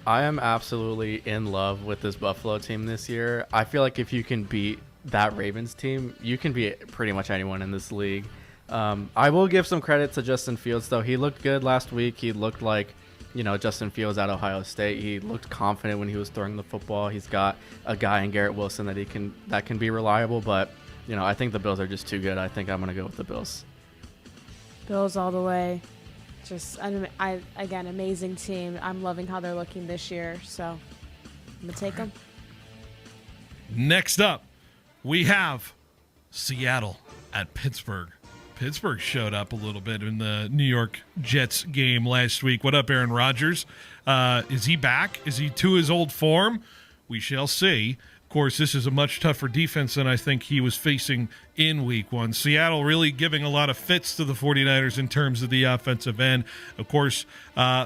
I am absolutely in love with this Buffalo team this year. I feel like if you can beat that Ravens team, you can beat pretty much anyone in this league. I will give some credit to Justin Fields, though. He looked good last week. He looked like, Justin Fields at Ohio State. He looked confident when he was throwing the football. He's got a guy in Garrett Wilson that can be reliable, but I think the Bills are just too good. I think I'm going to go with the Bills. Bills all the way. Just, again, amazing team. I'm loving how they're looking this year, so I'm going to take them. Next up, we have Seattle at Pittsburgh. Pittsburgh showed up a little bit in the New York Jets game last week. What up, Aaron Rodgers? Is he back? Is he to his old form? We shall see. Of course, this is a much tougher defense than I think he was facing in week one. Seattle really giving a lot of fits to the 49ers in terms of the offensive end. Of course,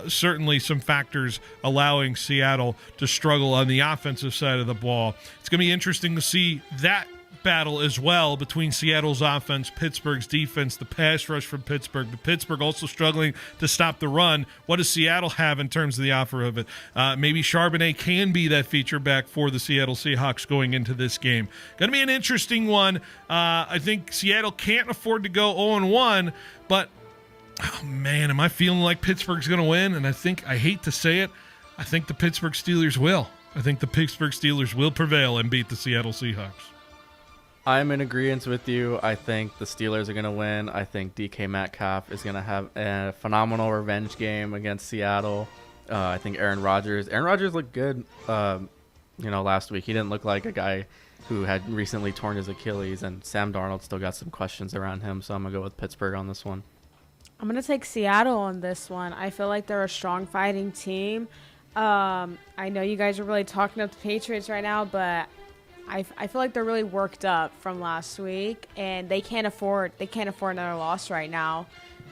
certainly some factors allowing Seattle to struggle on the offensive side of the ball. It's going to be interesting to see that battle as well between Seattle's offense, Pittsburgh's defense, the pass rush from Pittsburgh, but Pittsburgh also struggling to stop the run. What does Seattle have in terms of the offer of it? Maybe Charbonnet can be that feature back for the Seattle Seahawks going into this game. Going to be an interesting one. I think Seattle can't afford to go 0-1, but oh man, am I feeling like Pittsburgh's going to win? And I hate to say it, I think the Pittsburgh Steelers will. I think the Pittsburgh Steelers will prevail and beat the Seattle Seahawks. I'm in agreement with you. I think the Steelers are going to win. I think DK Metcalf is going to have a phenomenal revenge game against Seattle. I think Aaron Rodgers looked good, last week. He didn't look like a guy who had recently torn his Achilles, and Sam Darnold still got some questions around him, so I'm going to go with Pittsburgh on this one. I'm going to take Seattle on this one. I feel like they're a strong fighting team. I know you guys are really talking up the Patriots right now, but I feel like they're really worked up from last week, and they can't afford another loss right now.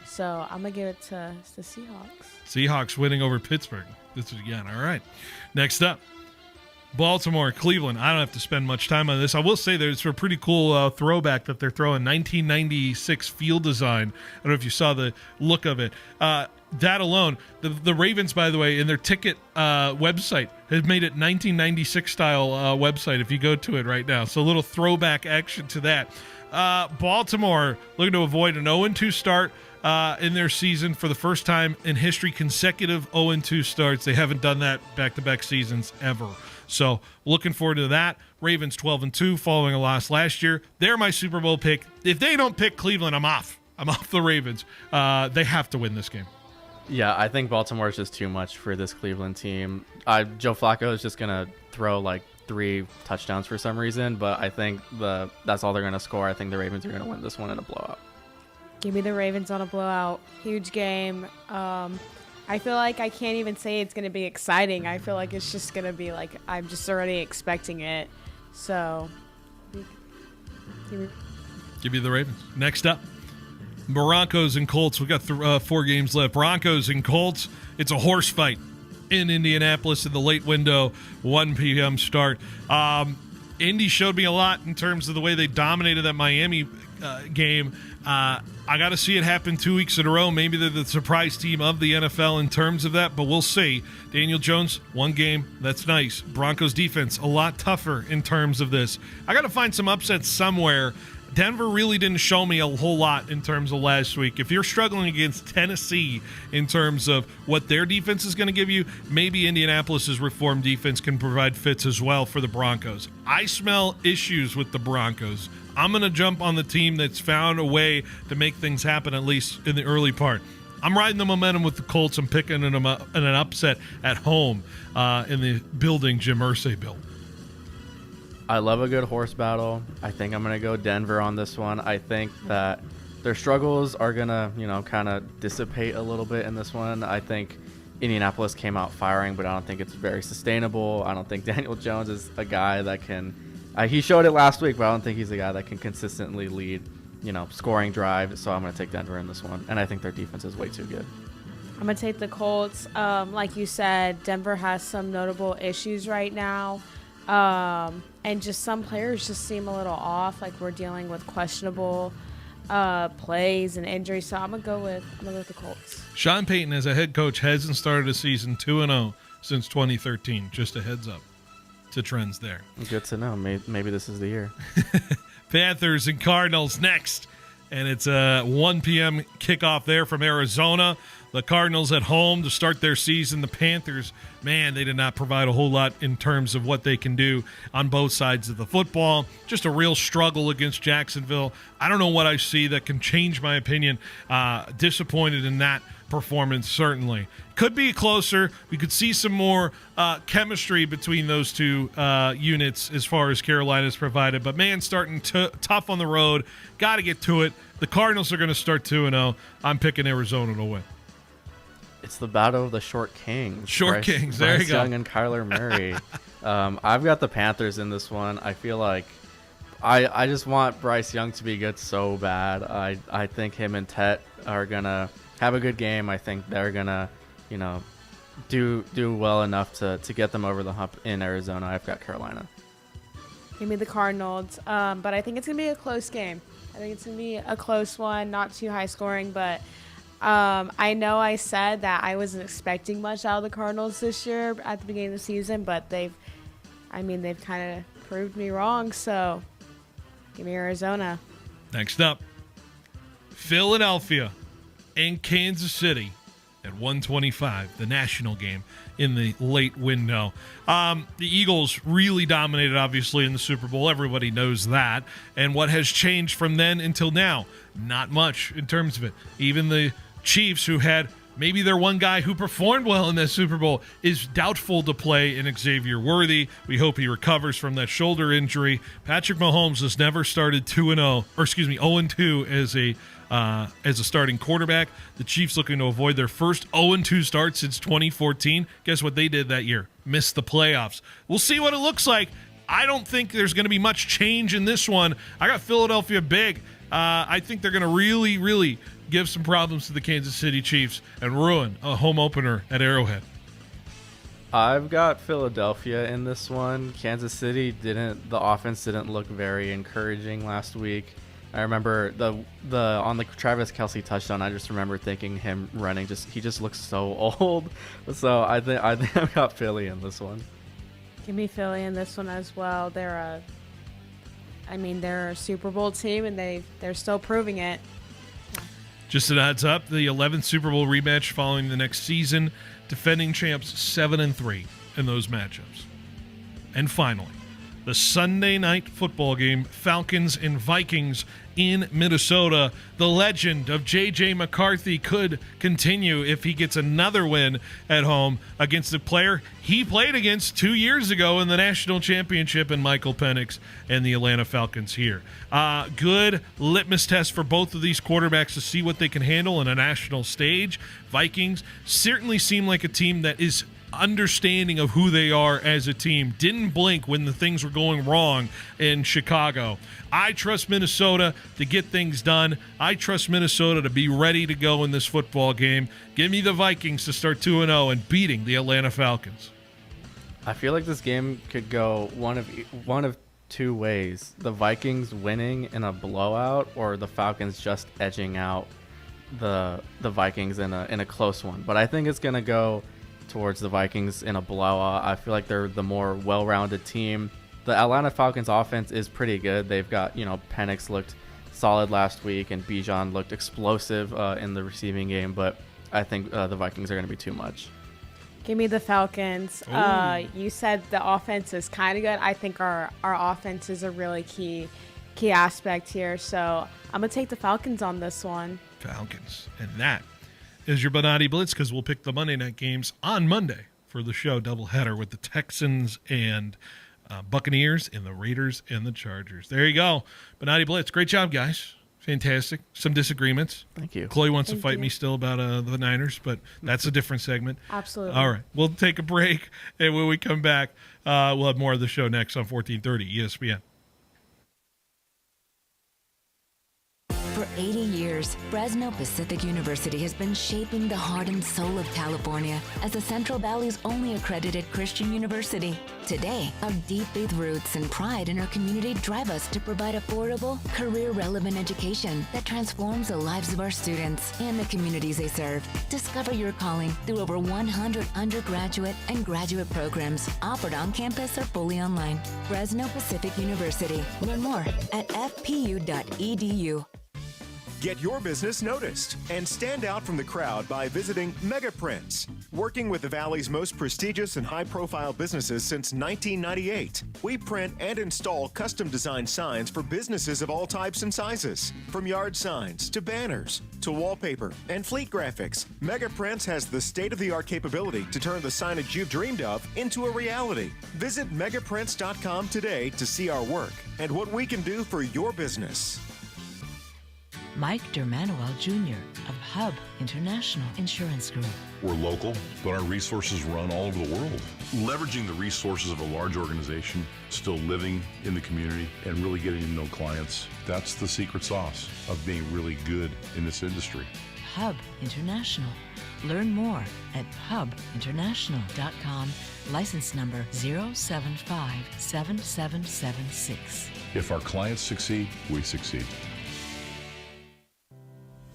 So I'm gonna give it to the Seahawks. Seahawks winning over Pittsburgh this weekend. All right. Next up, Baltimore, Cleveland. I don't have to spend much time on this. I will say there's a pretty cool throwback that they're throwing. 1996 field design. I don't know if you saw the look of it. That alone, the Ravens, by the way, in their ticket website has made it 1996 style website if you go to it right now. So a little throwback action to that. Baltimore looking to avoid an 0-2 start in their season for the first time in history, consecutive 0-2 starts. They haven't done that back-to-back seasons ever. So looking forward to that. Ravens 12-2 following a loss last year. They're my Super Bowl pick. If they don't pick Cleveland, I'm off. I'm off the Ravens. They have to win this game. Yeah, I think Baltimore is just too much for this Cleveland team. Joe Flacco is just going to throw like 3 touchdowns for some reason, but I think that's all they're going to score. I think the Ravens are going to win this one in a blowout. Give me the Ravens on a blowout. Huge game. I feel like I can't even say it's going to be exciting. I feel like it's just going to be like I'm just already expecting it. So, give you the Ravens. Next up, Broncos and Colts. We've got 4 games left. Broncos and Colts. It's a horse fight in Indianapolis in the late window, 1 p.m. start. Indy showed me a lot in terms of the way they dominated that Miami game. I got to see it happen 2 weeks in a row. Maybe they're the surprise team of the NFL in terms of that, but we'll see. Daniel Jones, 1 game. That's nice. Broncos defense, a lot tougher in terms of this. I got to find some upsets somewhere. Denver really didn't show me a whole lot in terms of last week. If you're struggling against Tennessee in terms of what their defense is going to give you, maybe Indianapolis's reformed defense can provide fits as well for the Broncos. I smell issues with the Broncos. I'm going to jump on the team that's found a way to make things happen, at least in the early part. I'm riding the momentum with the Colts. I'm picking an upset at home in the building Jim Irsay built. I love a good horse battle. I think I'm going to go Denver on this one. I think that their struggles are going to, kind of dissipate a little bit in this one. I think Indianapolis came out firing, but I don't think it's very sustainable. I don't think Daniel Jones is a guy that can he showed it last week, but I don't think he's a guy that can consistently lead, scoring drive. So I'm going to take Denver in this one. And I think their defense is way too good. I'm going to take the Colts. Like you said, Denver has some notable issues right now. And just some players just seem a little off. Like we're dealing with questionable plays and injuries. So I'm gonna go with the Colts. Sean Payton as a head coach hasn't started a season 2-0 since 2013. Just a heads up to trends there. Good to know. Maybe this is the year. Panthers and Cardinals next. And it's a 1 p.m. kickoff there from Arizona. The Cardinals at home to start their season. The Panthers, man, they did not provide a whole lot in terms of what they can do on both sides of the football. Just a real struggle against Jacksonville. I don't know what I see that can change my opinion. Disappointed in that performance, certainly. Could be closer. We could see some more chemistry between those two units as far as Carolina's provided. But, man, starting tough on the road. Got to get to it. The Cardinals are going to start 2-0. I'm picking Arizona to win. It's the battle of the short kings. Kings, there you go. Young and Kyler Murray. I've got the Panthers in this one. I feel like I just want Bryce Young to be good so bad. I think him and Tet are going to have a good game. I think they're going to, do well enough to get them over the hump in Arizona. I've got Carolina. Give me the Cardinals. But I think it's going to be a close game. I think it's going to be a close one, not too high scoring, but I know I said that I wasn't expecting much out of the Cardinals this year at the beginning of the season, but they've kind of proved me wrong, so give me Arizona. Next up, Philadelphia and Kansas City at 1:25, the national game in the late window. The Eagles really dominated, obviously, in the Super Bowl. Everybody knows that. And what has changed from then until now? Not much in terms of it. Even the Chiefs, who had maybe their one guy who performed well in that Super Bowl, is doubtful to play in Xavier Worthy. We hope he recovers from that shoulder injury. Patrick Mahomes has never started 0-2 as a starting quarterback. The Chiefs looking to avoid their first 0-2 start since 2014. Guess what they did that year? Missed the playoffs. We'll see what it looks like. I don't think there's going to be much change in this one. I got Philadelphia big. I think they're going to really, really give some problems to the Kansas City Chiefs and ruin a home opener at Arrowhead. I've got Philadelphia in this one. Kansas City the offense didn't look very encouraging last week. I remember on the Travis Kelce touchdown, I just remember thinking him running, he just looks so old. So I think I've got Philly in this one. Give me Philly in this one as well. They're a Super Bowl team, and they're still proving it. Just an heads up, the 11th Super Bowl rematch following the next season, defending champs 7-3 in those matchups. And finally, the Sunday night football game, Falcons and Vikings in Minnesota. The legend of J.J. McCarthy could continue if he gets another win at home against the player he played against 2 years ago in the national championship, in Michael Penix and the Atlanta Falcons here. Good litmus test for both of these quarterbacks to see what they can handle on a national stage. Vikings certainly seem like a team that is understanding of who they are as a team. Didn't blink when the things were going wrong in Chicago. I trust Minnesota to get things done. I trust Minnesota to be ready to go in this football game. Give me the Vikings to start 2-0 and beating the Atlanta Falcons. I feel like this game could go one of two ways: the Vikings winning in a blowout, or the Falcons just edging out the Vikings in a close one. But I think it's gonna go towards the Vikings in a blowout. I feel like they're the more well-rounded team. The Atlanta Falcons offense is pretty good. They've got, Penix looked solid last week, and Bijan looked explosive in the receiving game, but I think the Vikings are going to be too much. Give me the Falcons. You said the offense is kind of good. I think our offense is a really key aspect here, so I'm going to take the Falcons on this one. Falcons. And that is your Bonatti Blitz, because we'll pick the Monday night games on Monday for the show doubleheader with the Texans and Buccaneers and the Raiders and the Chargers. There you go. Bonatti Blitz. Great job, guys. Fantastic. Some disagreements. Thank you. Chloe wants to fight me still about the Niners, but that's a different segment. Absolutely. All right. We'll take a break, and when we come back, we'll have more of the show next on 1430 ESPN. For 80 years, Fresno Pacific University has been shaping the heart and soul of California as the Central Valley's only accredited Christian university. Today, our deep faith roots and pride in our community drive us to provide affordable, career-relevant education that transforms the lives of our students and the communities they serve. Discover your calling through over 100 undergraduate and graduate programs offered on campus or fully online. Fresno Pacific University. Learn more at fpu.edu. Get your business noticed and stand out from the crowd by visiting Mega Prints. Working with the Valley's most prestigious and high-profile businesses since 1998, we print and install custom-designed signs for businesses of all types and sizes. From yard signs to banners to wallpaper and fleet graphics, Mega Prints has the state-of-the-art capability to turn the signage you've dreamed of into a reality. Visit megaprints.com today to see our work and what we can do for your business. Mike Dermanuel Jr. of Hub International Insurance Group. We're local, but our resources run all over the world. Leveraging the resources of a large organization, still living in the community, and really getting to know clients, that's the secret sauce of being really good in this industry. Hub International. Learn more at hubinternational.com. License number 0757776. If our clients succeed, we succeed.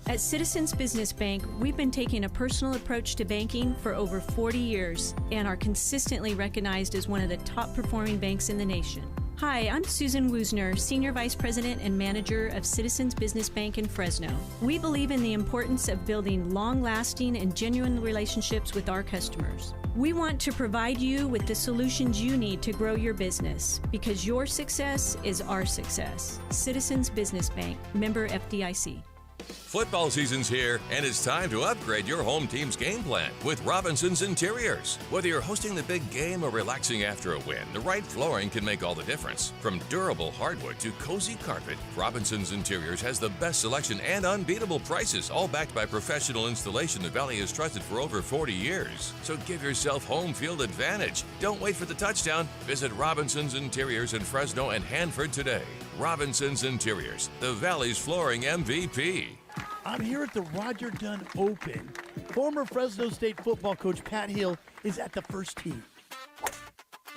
At Citizens Business Bank, we've been taking a personal approach to banking for over 40 years and are consistently recognized as one of the top performing banks in the nation. Hi, I'm Susan Woosner, Senior Vice President and Manager of Citizens Business Bank in Fresno. We believe in the importance of building long-lasting and genuine relationships with our customers. We want to provide you with the solutions you need to grow your business because your success is our success. Citizens Business Bank, member FDIC. Football season's here, and it's time to upgrade your home team's game plan with Robinson's Interiors. Whether you're hosting the big game or relaxing after a win, the right flooring can make all the difference. From durable hardwood to cozy carpet, Robinson's Interiors has the best selection and unbeatable prices, all backed by professional installation the Valley has trusted for over 40 years. So give yourself home field advantage. Don't wait for the touchdown. Visit Robinson's Interiors in Fresno and Hanford today. Robinson's Interiors, the Valley's flooring MVP. I'm here at the Roger Dunn Open. Former Fresno State football coach Pat Hill is at the first tee.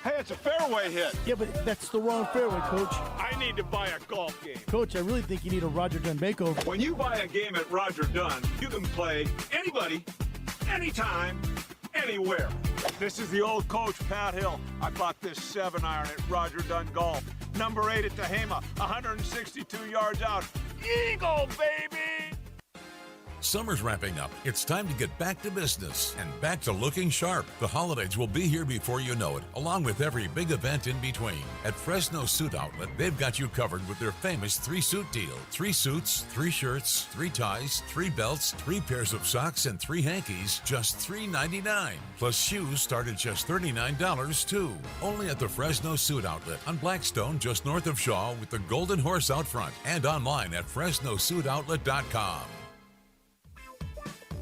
Hey, it's a fairway hit. Yeah, but that's the wrong fairway, Coach. I need to buy a golf game. Coach, I really think you need a Roger Dunn makeover. When you buy a game at Roger Dunn, you can play anybody, anytime, anywhere. This is the old coach, Pat Hill. I bought this 7-iron at Roger Dunn Golf. Number 8 at Tehama, 162 yards out. Eagle, baby! Summer's wrapping up. It's time to get back to business and back to looking sharp. The holidays will be here before you know it, along with every big event in between. At Fresno Suit Outlet, they've got you covered with their famous 3-suit deal. 3 suits, 3 shirts, 3 ties, 3 belts, 3 pairs of socks, and 3 hankies, just $3.99. Plus shoes start at just $39 too. Only at the Fresno Suit Outlet on Blackstone, just north of Shaw, with the Golden Horse out front, and online at FresnoSuitOutlet.com.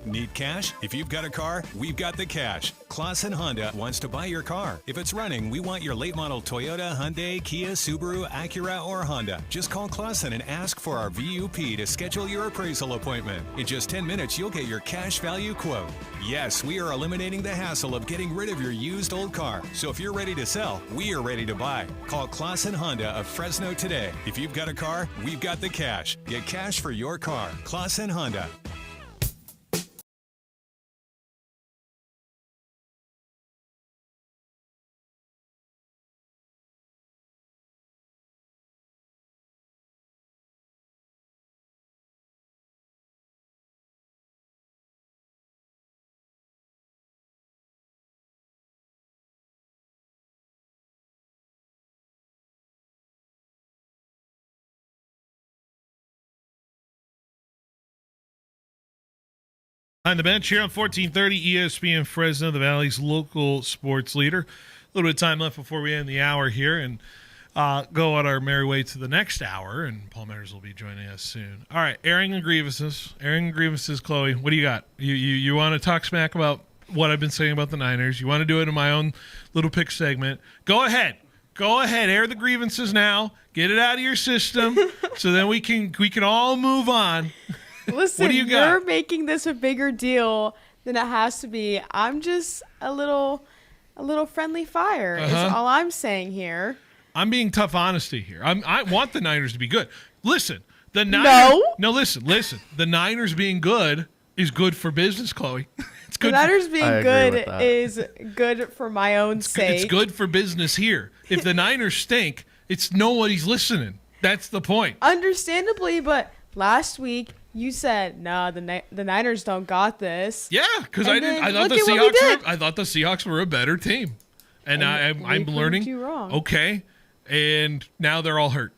Need cash? If you've got a car, we've got the cash. Clausen Honda wants to buy your car. If it's running, we want your late model Toyota, Hyundai, Kia, Subaru, Acura, or Honda. Just call Clausen and ask for our VUP to schedule your appraisal appointment. In just 10 minutes, you'll get your cash value quote. Yes, we are eliminating the hassle of getting rid of your used old car. So if you're ready to sell, we are ready to buy. Call Clausen Honda of Fresno today. If you've got a car, we've got the cash. Get cash for your car. Clausen Honda. On the bench here on 1430 ESPN Fresno, the Valley's local sports leader. A little bit of time left before we end the hour here and go on our merry way to the next hour, and Paul Metters will be joining us soon. All right, airing and grievances. Airing and grievances, Chloe, what do you got? You want to talk smack about what I've been saying about the Niners? You want to do it in my own little pick segment? Go ahead. Go ahead. Air the grievances now. Get it out of your system so then we can all move on. Listen, what do you got? You're making this a bigger deal than it has to be. I'm just a little friendly fire is all I'm saying here. I'm being tough honesty here. I want the Niners to be good. Listen, the Niners. No, listen. The Niners being good is good for business, Chloe. It's good. The Niners being good is good for my own sake. It's good for business here. If the Niners stink, it's nobody's listening. That's the point. Understandably, but last week You said, "No, the Niners don't got this." Yeah, because I thought the Seahawks were a better team, and I'm learning. You wrong. Okay, and now they're all hurt.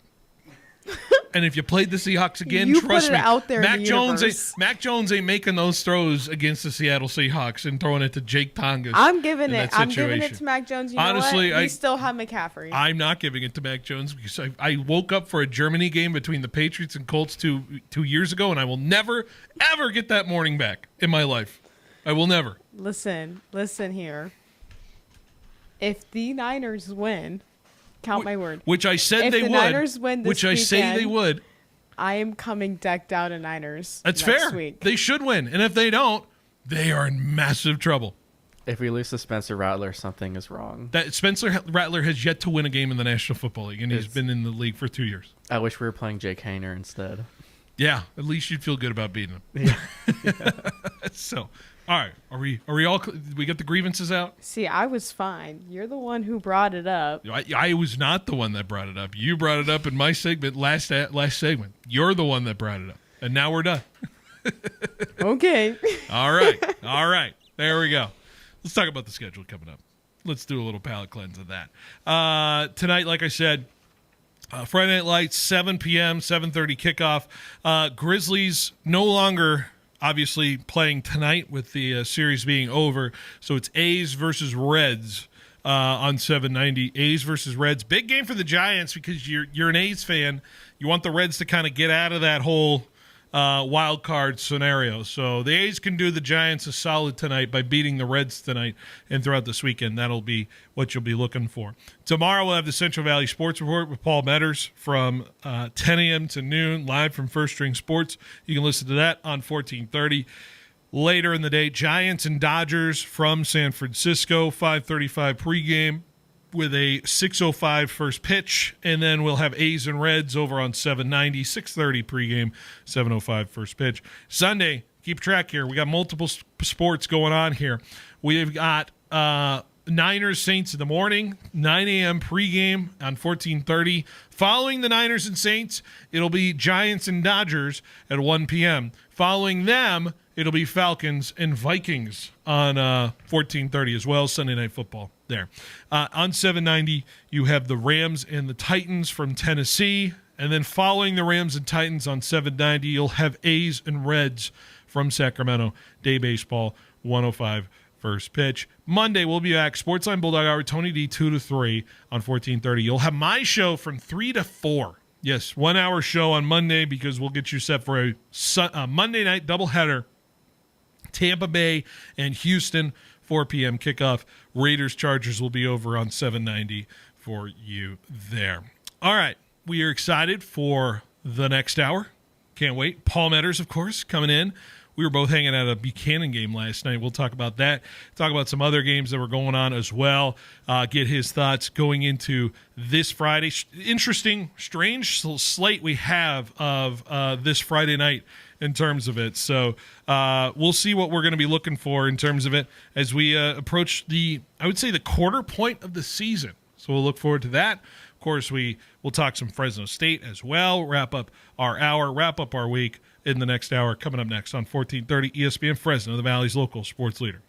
And if you played the Seahawks again, you trust put it me, out there Mac Jones ain't making those throws against the Seattle Seahawks and throwing it to Jake Tonga. I'm giving it to Mac Jones. You Honestly, know what? We still have McCaffrey. I'm not giving it to Mac Jones because I woke up for a Germany game between the Patriots and Colts two years ago, and I will never, ever get that morning back in my life. I will never. Listen here. If the Niners win, count my word. Which I said they would. If the Niners win this I say they would. I am coming decked out of Niners. That's next fair. Week. They should win, and if they don't, they are in massive trouble. If we lose to Spencer Rattler, something is wrong. That Spencer Rattler has yet to win a game in the National Football League, and he's been in the league for 2 years. I wish we were playing Jake Hayner instead. Yeah, at least you'd feel good about beating him. Yeah. So, all right, are we all? We got the grievances out. See, I was fine. You're the one who brought it up. I was not the one that brought it up. You brought it up in my segment last segment. You're the one that brought it up, and now we're done. Okay. All right. There we go. Let's talk about the schedule coming up. Let's do a little palate cleanse of that. Tonight, like I said, Friday Night Lights, 7 p.m., 7:30 kickoff. Grizzlies no longer, obviously, playing tonight with the series being over. So it's A's versus Reds on 790. A's versus Reds. Big game for the Giants because you're an A's fan. You want the Reds to kind of get out of that whole wild card scenario. So the A's can do the Giants a solid tonight by beating the Reds tonight and throughout this weekend. That'll be what you'll be looking for. Tomorrow we'll have the Central Valley Sports Report with Paul Metters from 10 a.m. to noon, live from First String Sports. You can listen to that on 1430. Later in the day, Giants and Dodgers from San Francisco, 5:35 pregame with a 6:05 first pitch, and then we'll have A's and Reds over on 790, 6:30 pregame, 7:05 first pitch. Sunday, keep track here. We got multiple sports going on here. We've got Niners Saints in the morning, 9 a.m. pregame on 1430. Following the Niners and Saints, it'll be Giants and Dodgers at 1 p.m. Following them, it'll be Falcons and Vikings on 1430 as well, Sunday Night Football there. On 790, you have the Rams and the Titans from Tennessee. And then following the Rams and Titans on 790, you'll have A's and Reds from Sacramento. Day baseball, 105 first pitch. Monday, we'll be back. Sportsline Bulldog Hour, Tony D, 2 to 3 on 1430. You'll have my show from 3 to 4. Yes, 1 hour show on Monday because we'll get you set for a Monday night doubleheader. Tampa Bay and Houston, 4 p.m. kickoff. Raiders-Chargers will be over on 790 for you there. All right, we are excited for the next hour. Can't wait. Paul Metters, of course, coming in. We were both hanging at a Buchanan game last night. We'll talk about that. Talk about some other games that were going on as well. Get his thoughts going into this Friday. Interesting, strange slate we have of this Friday night in terms of it. So we'll see what we're going to be looking for in terms of it as we approach the quarter point of the season. So we'll look forward to that. Of course, we'll talk some Fresno State as well. Wrap up our hour, wrap up our week in the next hour. Coming up next on 1430 ESPN Fresno, the Valley's local sports leader.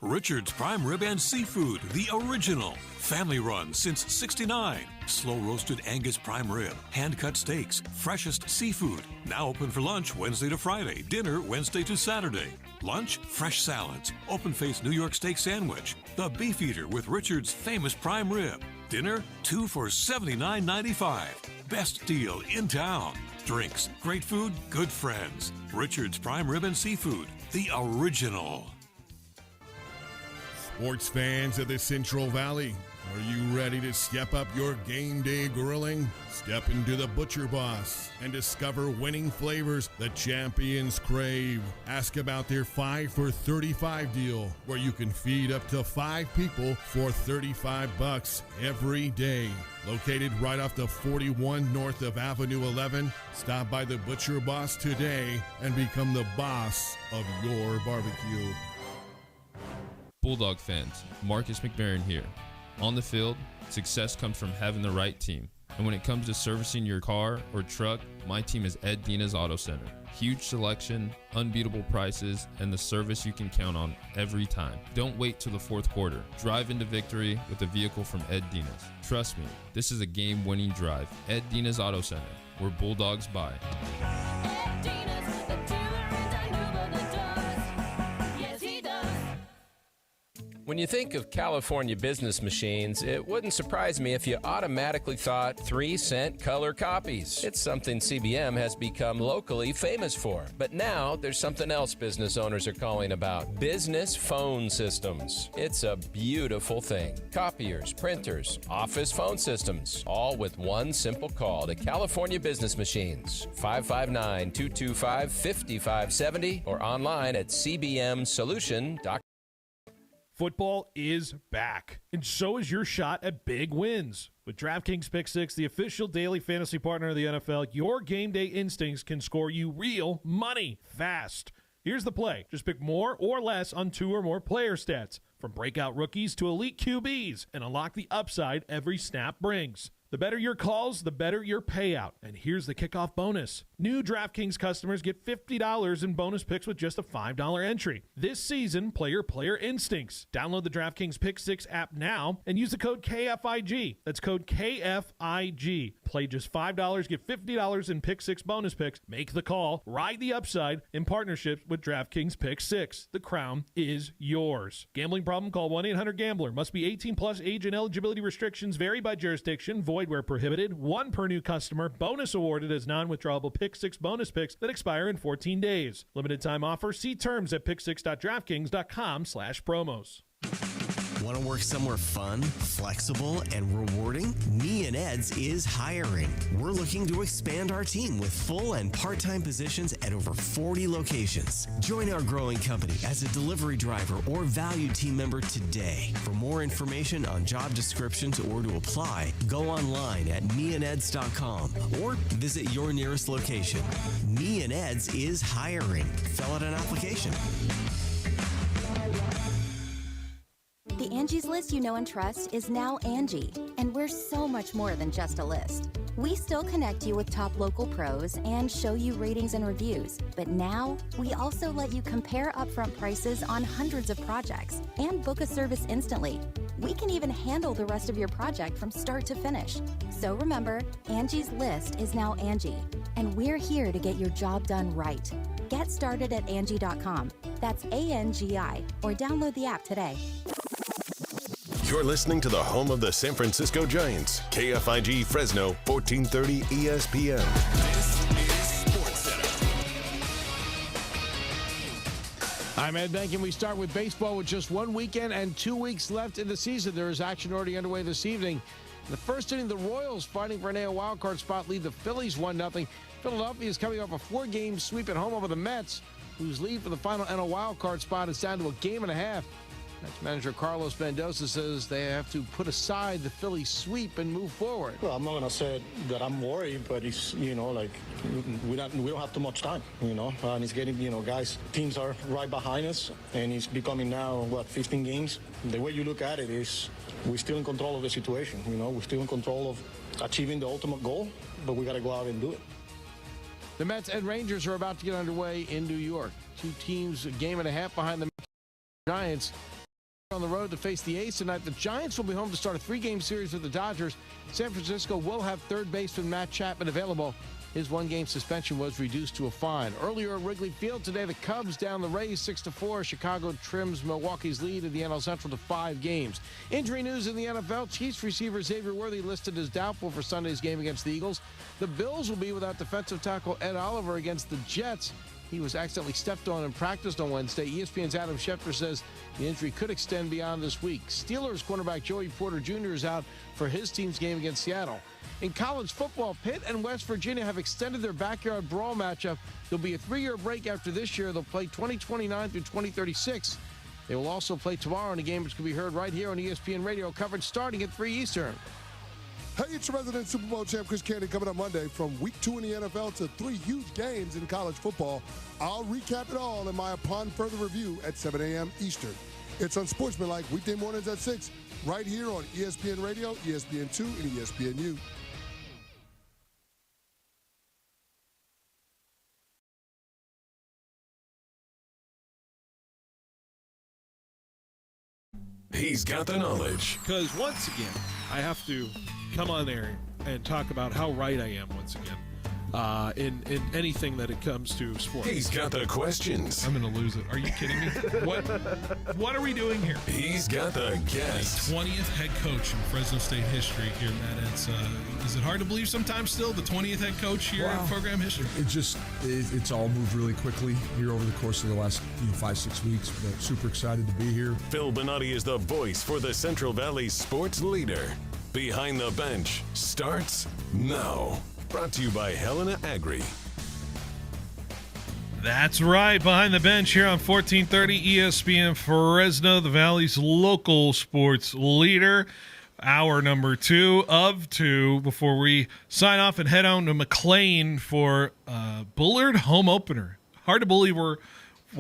Richard's Prime Rib and Seafood, the original. Family run since '69. Slow roasted Angus prime rib, hand cut steaks, freshest seafood. Now open for lunch Wednesday to Friday, dinner Wednesday to Saturday. Lunch, fresh salads, open faced New York steak sandwich, the beef eater with Richard's famous prime rib. Dinner, 2 for $79.95. Best deal in town. Drinks, great food, good friends. Richard's Prime Rib and Seafood, the original. Sports fans of the Central Valley, are you ready to step up your game day grilling? Step into the Butcher Boss and discover winning flavors the champions crave. Ask about their 5 for $35 deal, where you can feed up to 5 people for $35 every day. Located right off the 41 north of Avenue 11, stop by the Butcher Boss today and become the boss of your barbecue. Bulldog fans, Marcus McMarron here. On the field, success comes from having the right team. And when it comes to servicing your car or truck, my team is Ed Dina's Auto Center. Huge selection, unbeatable prices, and the service you can count on every time. Don't wait till the fourth quarter. Drive into victory with a vehicle from Ed Dina's. Trust me, this is a game-winning drive. Ed Dina's Auto Center, where Bulldogs buy. Ed Dina's, the dealer in Dinuba that does. Yes, he does. When you think of California business machines, it wouldn't surprise me if you automatically thought 3-cent color copies. It's something CBM has become locally famous for. But now there's something else business owners are calling about: business phone systems. It's a beautiful thing. Copiers, printers, office phone systems, all with one simple call to California Business Machines. 559-225-5570 or online at cbmsolution.com. Football is back, and so is your shot at big wins. With DraftKings Pick 6, the official daily fantasy partner of the NFL, your game day instincts can score you real money fast. Here's the play. Just pick more or less on 2 or more player stats, from breakout rookies to elite QBs, and unlock the upside every snap brings. The better your calls, the better your payout. And here's the kickoff bonus. New DraftKings customers get $50 in bonus picks with just a $5 entry. This season, play your player instincts. Download the DraftKings Pick 6 app now and use the code KFIG. That's code KFIG. Play just $5, get $50 in Pick 6 bonus picks. Make the call. Ride the upside in partnership with DraftKings Pick 6. The crown is yours. Gambling problem? Call 1-800-GAMBLER. Must be 18 plus. Age and eligibility restrictions vary by jurisdiction. Void where prohibited. 1 per new customer. Bonus awarded as non-withdrawable Pick 6 bonus picks that expire in 14 days. Limited time offer. See terms at pick6.draftkings.com/promos. Want to work somewhere fun, flexible, and rewarding? Me and Ed's is hiring. We're looking to expand our team with full and part-time positions at over 40 locations. Join our growing company as a delivery driver or value team member today. For more information on job descriptions or to apply, go online at meandeds.com or visit your nearest location. Me and Ed's is hiring. Fill out an application. The Angie's List you know and trust is now Angie, and we're so much more than just a list. We still connect you with top local pros and show you ratings and reviews, but now we also let you compare upfront prices on hundreds of projects and book a service instantly. We can even handle the rest of your project from start to finish. So remember, Angie's List is now Angie, and we're here to get your job done right. Get started at Angie.com. That's ANGI, or download the app today. You're listening to the home of the San Francisco Giants, KFIG Fresno, 1430 ESPN. This is SportsCenter. I'm Ed Bank, and we start with baseball with just 1 weekend and 2 weeks left in the season. There is action already underway this evening. In the first inning, the Royals, fighting for an AL wildcard spot, lead the Phillies 1-0. Philadelphia is coming off a 4-game sweep at home over the Mets, whose lead for the final NL wildcard spot is down to a game and a half. Mets manager Carlos Mendoza says they have to put aside the Phillies sweep and move forward. Well, I'm not going to say that I'm worried, but it's, we don't have too much time, and it's getting, guys, teams are right behind us, and it's becoming now, 15 games. The way you look at it is we're still in control of the situation, we're still in control of achieving the ultimate goal, but we got to go out and do it. The Mets and Rangers are about to get underway in New York. Two teams a game and a half behind the Giants. On the road to face the A's tonight. The Giants will be home to start a 3-game series with the Dodgers. San Francisco will have third baseman Matt Chapman available. His 1-game suspension was reduced to a fine. Earlier at Wrigley Field today, the Cubs down the Rays 6-4. Chicago trims Milwaukee's lead in the NL Central to 5 games. Injury news in the NFL. Chiefs receiver Xavier Worthy listed as doubtful for Sunday's game against the Eagles. The Bills will be without defensive tackle Ed Oliver against the Jets. He was accidentally stepped on and practiced on Wednesday. ESPN's Adam Schefter says the injury could extend beyond this week. Steelers cornerback Joey Porter Jr. is out for his team's game against Seattle. In college football, Pitt and West Virginia have extended their backyard brawl matchup. There'll be a 3-year break after this year. They'll play 2029 through 2036. They will also play tomorrow in a game which can be heard right here on ESPN Radio, coverage starting at 3 Eastern. Hey, it's your resident Super Bowl champ Chris Candy coming up Monday. From week 2 in the NFL to 3 huge games in college football, I'll recap it all in my Upon Further Review at 7 a.m. Eastern. It's Unsportsmanlike weekday mornings at 6, right here on ESPN Radio, ESPN2, and ESPNU. He's got the knowledge. Because once again, I have to come on there and talk about how right I am once again in anything that it comes to sports. He's got the questions. I'm going to lose it. Are you kidding me? What are we doing here? He's got the guests. 20th head coach in Fresno State history here, Matt. Is it hard to believe sometimes still, the 20th head coach here in program history? It's all moved really quickly here over the course of the last 5-6 weeks. But super excited to be here. Phil Bonatti is the voice for the Central Valley sports leader. Behind the Bench starts now. Brought to you by Helena Agri. That's right. Behind the Bench here on 1430 ESPN Fresno, the Valley's local sports leader. Hour number 2 of 2 before we sign off and head on to McLean for Bullard home opener. Hard to believe we're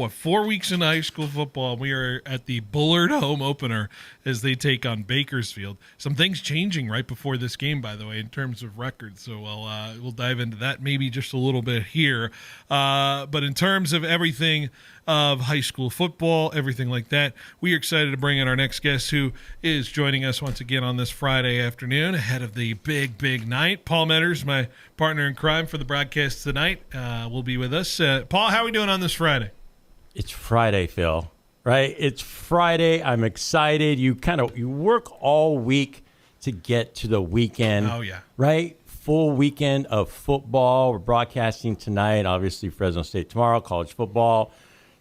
4 weeks into high school football. We are at the Bullard home opener as they take on Bakersfield. Some things changing right before this game, by the way, in terms of records. So we'll dive into that maybe just a little bit here. But in terms of everything of high school football, everything like that, we are excited to bring in our next guest who is joining us once again on this Friday afternoon ahead of the big night. Paul Metters, my partner in crime for the broadcast tonight, will be with us. Paul, how are we doing on this Friday? It's Friday, Phil, right? It's Friday. I'm excited. You work all week to get to the weekend. Oh, yeah. Right? Full weekend of football. We're broadcasting tonight, obviously Fresno State tomorrow, college football,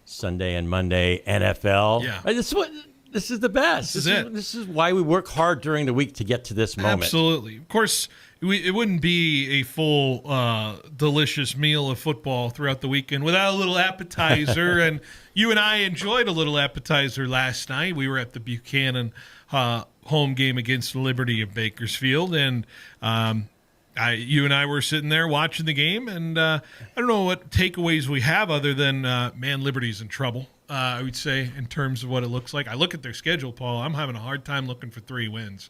Sunday and Monday, NFL. Yeah. Right? This is the best. This is why we work hard during the week to get to this moment. Absolutely. Of course, it wouldn't be a full, delicious meal of football throughout the weekend without a little appetizer. And you and I enjoyed a little appetizer last night. We were at the Buchanan home game against Liberty of Bakersfield. And you and I were sitting there watching the game. And I don't know what takeaways we have other than, man, Liberty's in trouble. I would say, in terms of what it looks like. I look at their schedule, Paul. I'm having a hard time looking for 3 wins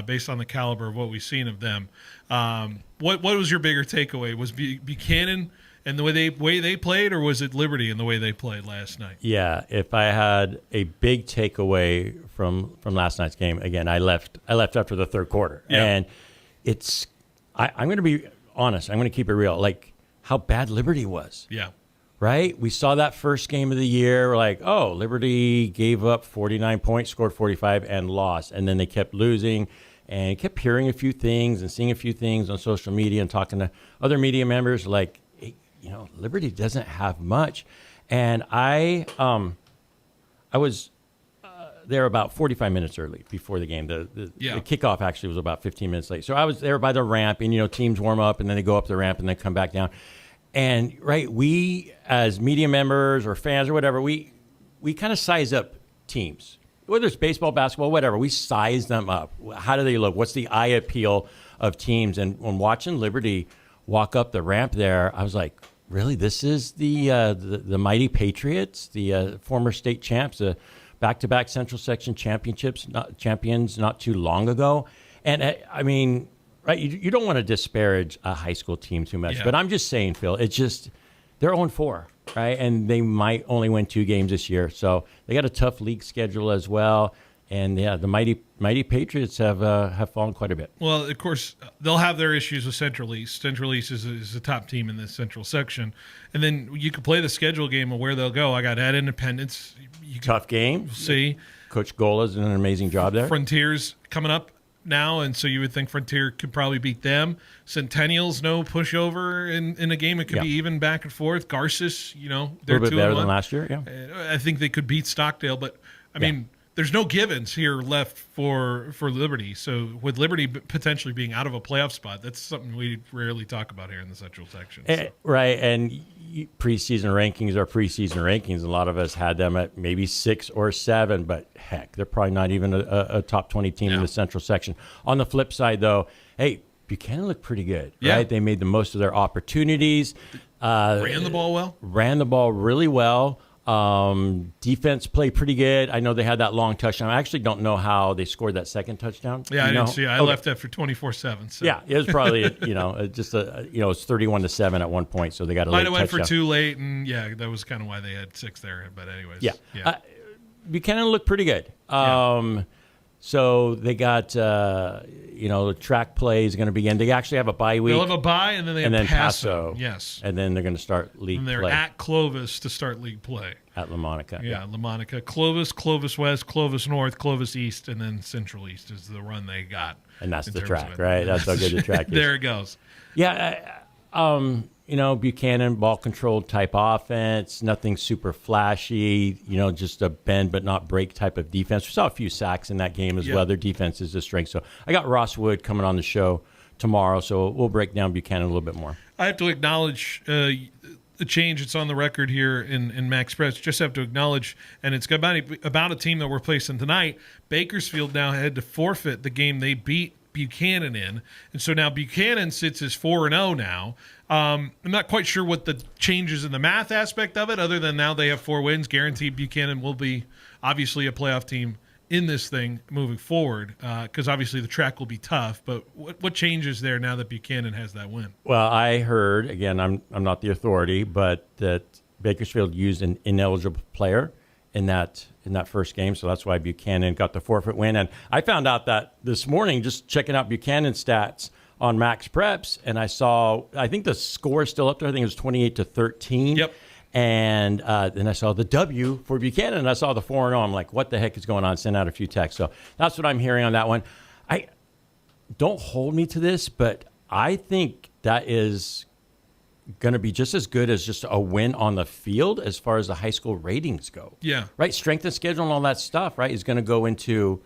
based on the caliber of what we've seen of them. What was your bigger takeaway? Was Buchanan and the way they played, or was it Liberty and the way they played last night? Yeah, if I had a big takeaway from last night's game, again, I left after the third quarter. Yeah. And I'm going to be honest. I'm going to keep it real. Like, how bad Liberty was. Yeah. Right? We saw that first game of the year. We're like, oh, Liberty gave up 49 points, scored 45, and lost. And then they kept losing and kept hearing a few things and seeing a few things on social media and talking to other media members like, hey, Liberty doesn't have much. And I was there about 45 minutes early before the game. The kickoff actually was about 15 minutes late. So I was there by the ramp, and, teams warm up, and then they go up the ramp and then come back down. And, right, we as media members or fans or whatever, we kind of size up teams. Whether it's baseball, basketball, whatever, we size them up. How do they look? What's the eye appeal of teams? And when watching Liberty walk up the ramp there, I was like, really? This is the mighty Patriots, the former state champs, the back-to-back Central Section champions not too long ago. And, I mean, right, you don't want to disparage a high school team too much, but I'm just saying, Phil, it's just they're 0-4, right? And they might only win 2 games this year, so they got a tough league schedule as well. And yeah, the mighty Patriots have fallen quite a bit. Well, of course, they'll have their issues with Central East. Central East is the top team in the Central section, and then you could play the schedule game of where they'll go. I got at Independence. Tough game. See, Coach Gola's done an amazing job there. Frontier's coming up now, and so you would think Frontier could probably beat them. Centennial's no pushover in a game. It could be even back and forth. Garces, they're a little bit better than last year. Yeah, I think they could beat Stockdale, but I mean, there's no givens here left for Liberty. So with Liberty potentially being out of a playoff spot, that's something we rarely talk about here in the Central section. So. Right, and preseason rankings are preseason rankings. A lot of us had them at maybe 6 or 7, but heck, they're probably not even a top 20 team in the Central section. On the flip side, though, hey, Buchanan looked pretty good, right? They made the most of their opportunities. Ran the ball well? Ran the ball really well. Defense played pretty good. I know they had that long touchdown. I actually don't know how they scored that second touchdown. Yeah, I didn't see it. I left that for 24/7. So. Yeah, it was probably it's 31-7 at one point, so they got a late touchdown. Might have went for 2 late, and that was kind of why they had 6 there. But anyways, Buchanan looked pretty good. So they got, the track play is going to begin. They actually have a bye week. They'll have a bye, and then they have Paso. Yes. And then they're going to start league and they're play. at Clovis to start league play. At La Monica. Yeah, La Monica. Clovis, Clovis West, Clovis North, Clovis East, and then Central East is the run they got. And that's the track, right? That's how good the track is. There it goes. Yeah, Buchanan, ball-controlled type offense, nothing super flashy, just a bend but not break type of defense. We saw a few sacks in that game as well. Their defense is a strength. So I got Ross Wood coming on the show tomorrow, so we'll break down Buchanan a little bit more. I have to acknowledge the change. It's on the record here in Max Press. Just have to acknowledge, and it's about a team that we're placing tonight. Bakersfield now had to forfeit the game they beat Buchanan in, and so now Buchanan sits as 4-0 now. I'm not quite sure what the changes in the math aspect of it, other than now they have 4 wins. Guaranteed Buchanan will be obviously a playoff team in this thing moving forward, because obviously the track will be tough. But what changes there now that Buchanan has that win? Well, I heard, again, I'm not the authority, but that Bakersfield used an ineligible player in that first game, so that's why Buchanan got the forfeit win. And I found out that this morning, just checking out Buchanan's stats on Max Preps, and I think the score is still up there. I think it was 28-13. Yep. And then I saw the W for Buchanan, and I saw the 4-0. I'm like, what the heck is going on? Send out a few texts. So that's what I'm hearing on that one. Don't hold me to this, but I think that is going to be just as good as just a win on the field as far as the high school ratings go. Yeah. Right? Strength and schedule and all that stuff, right, is going to go into,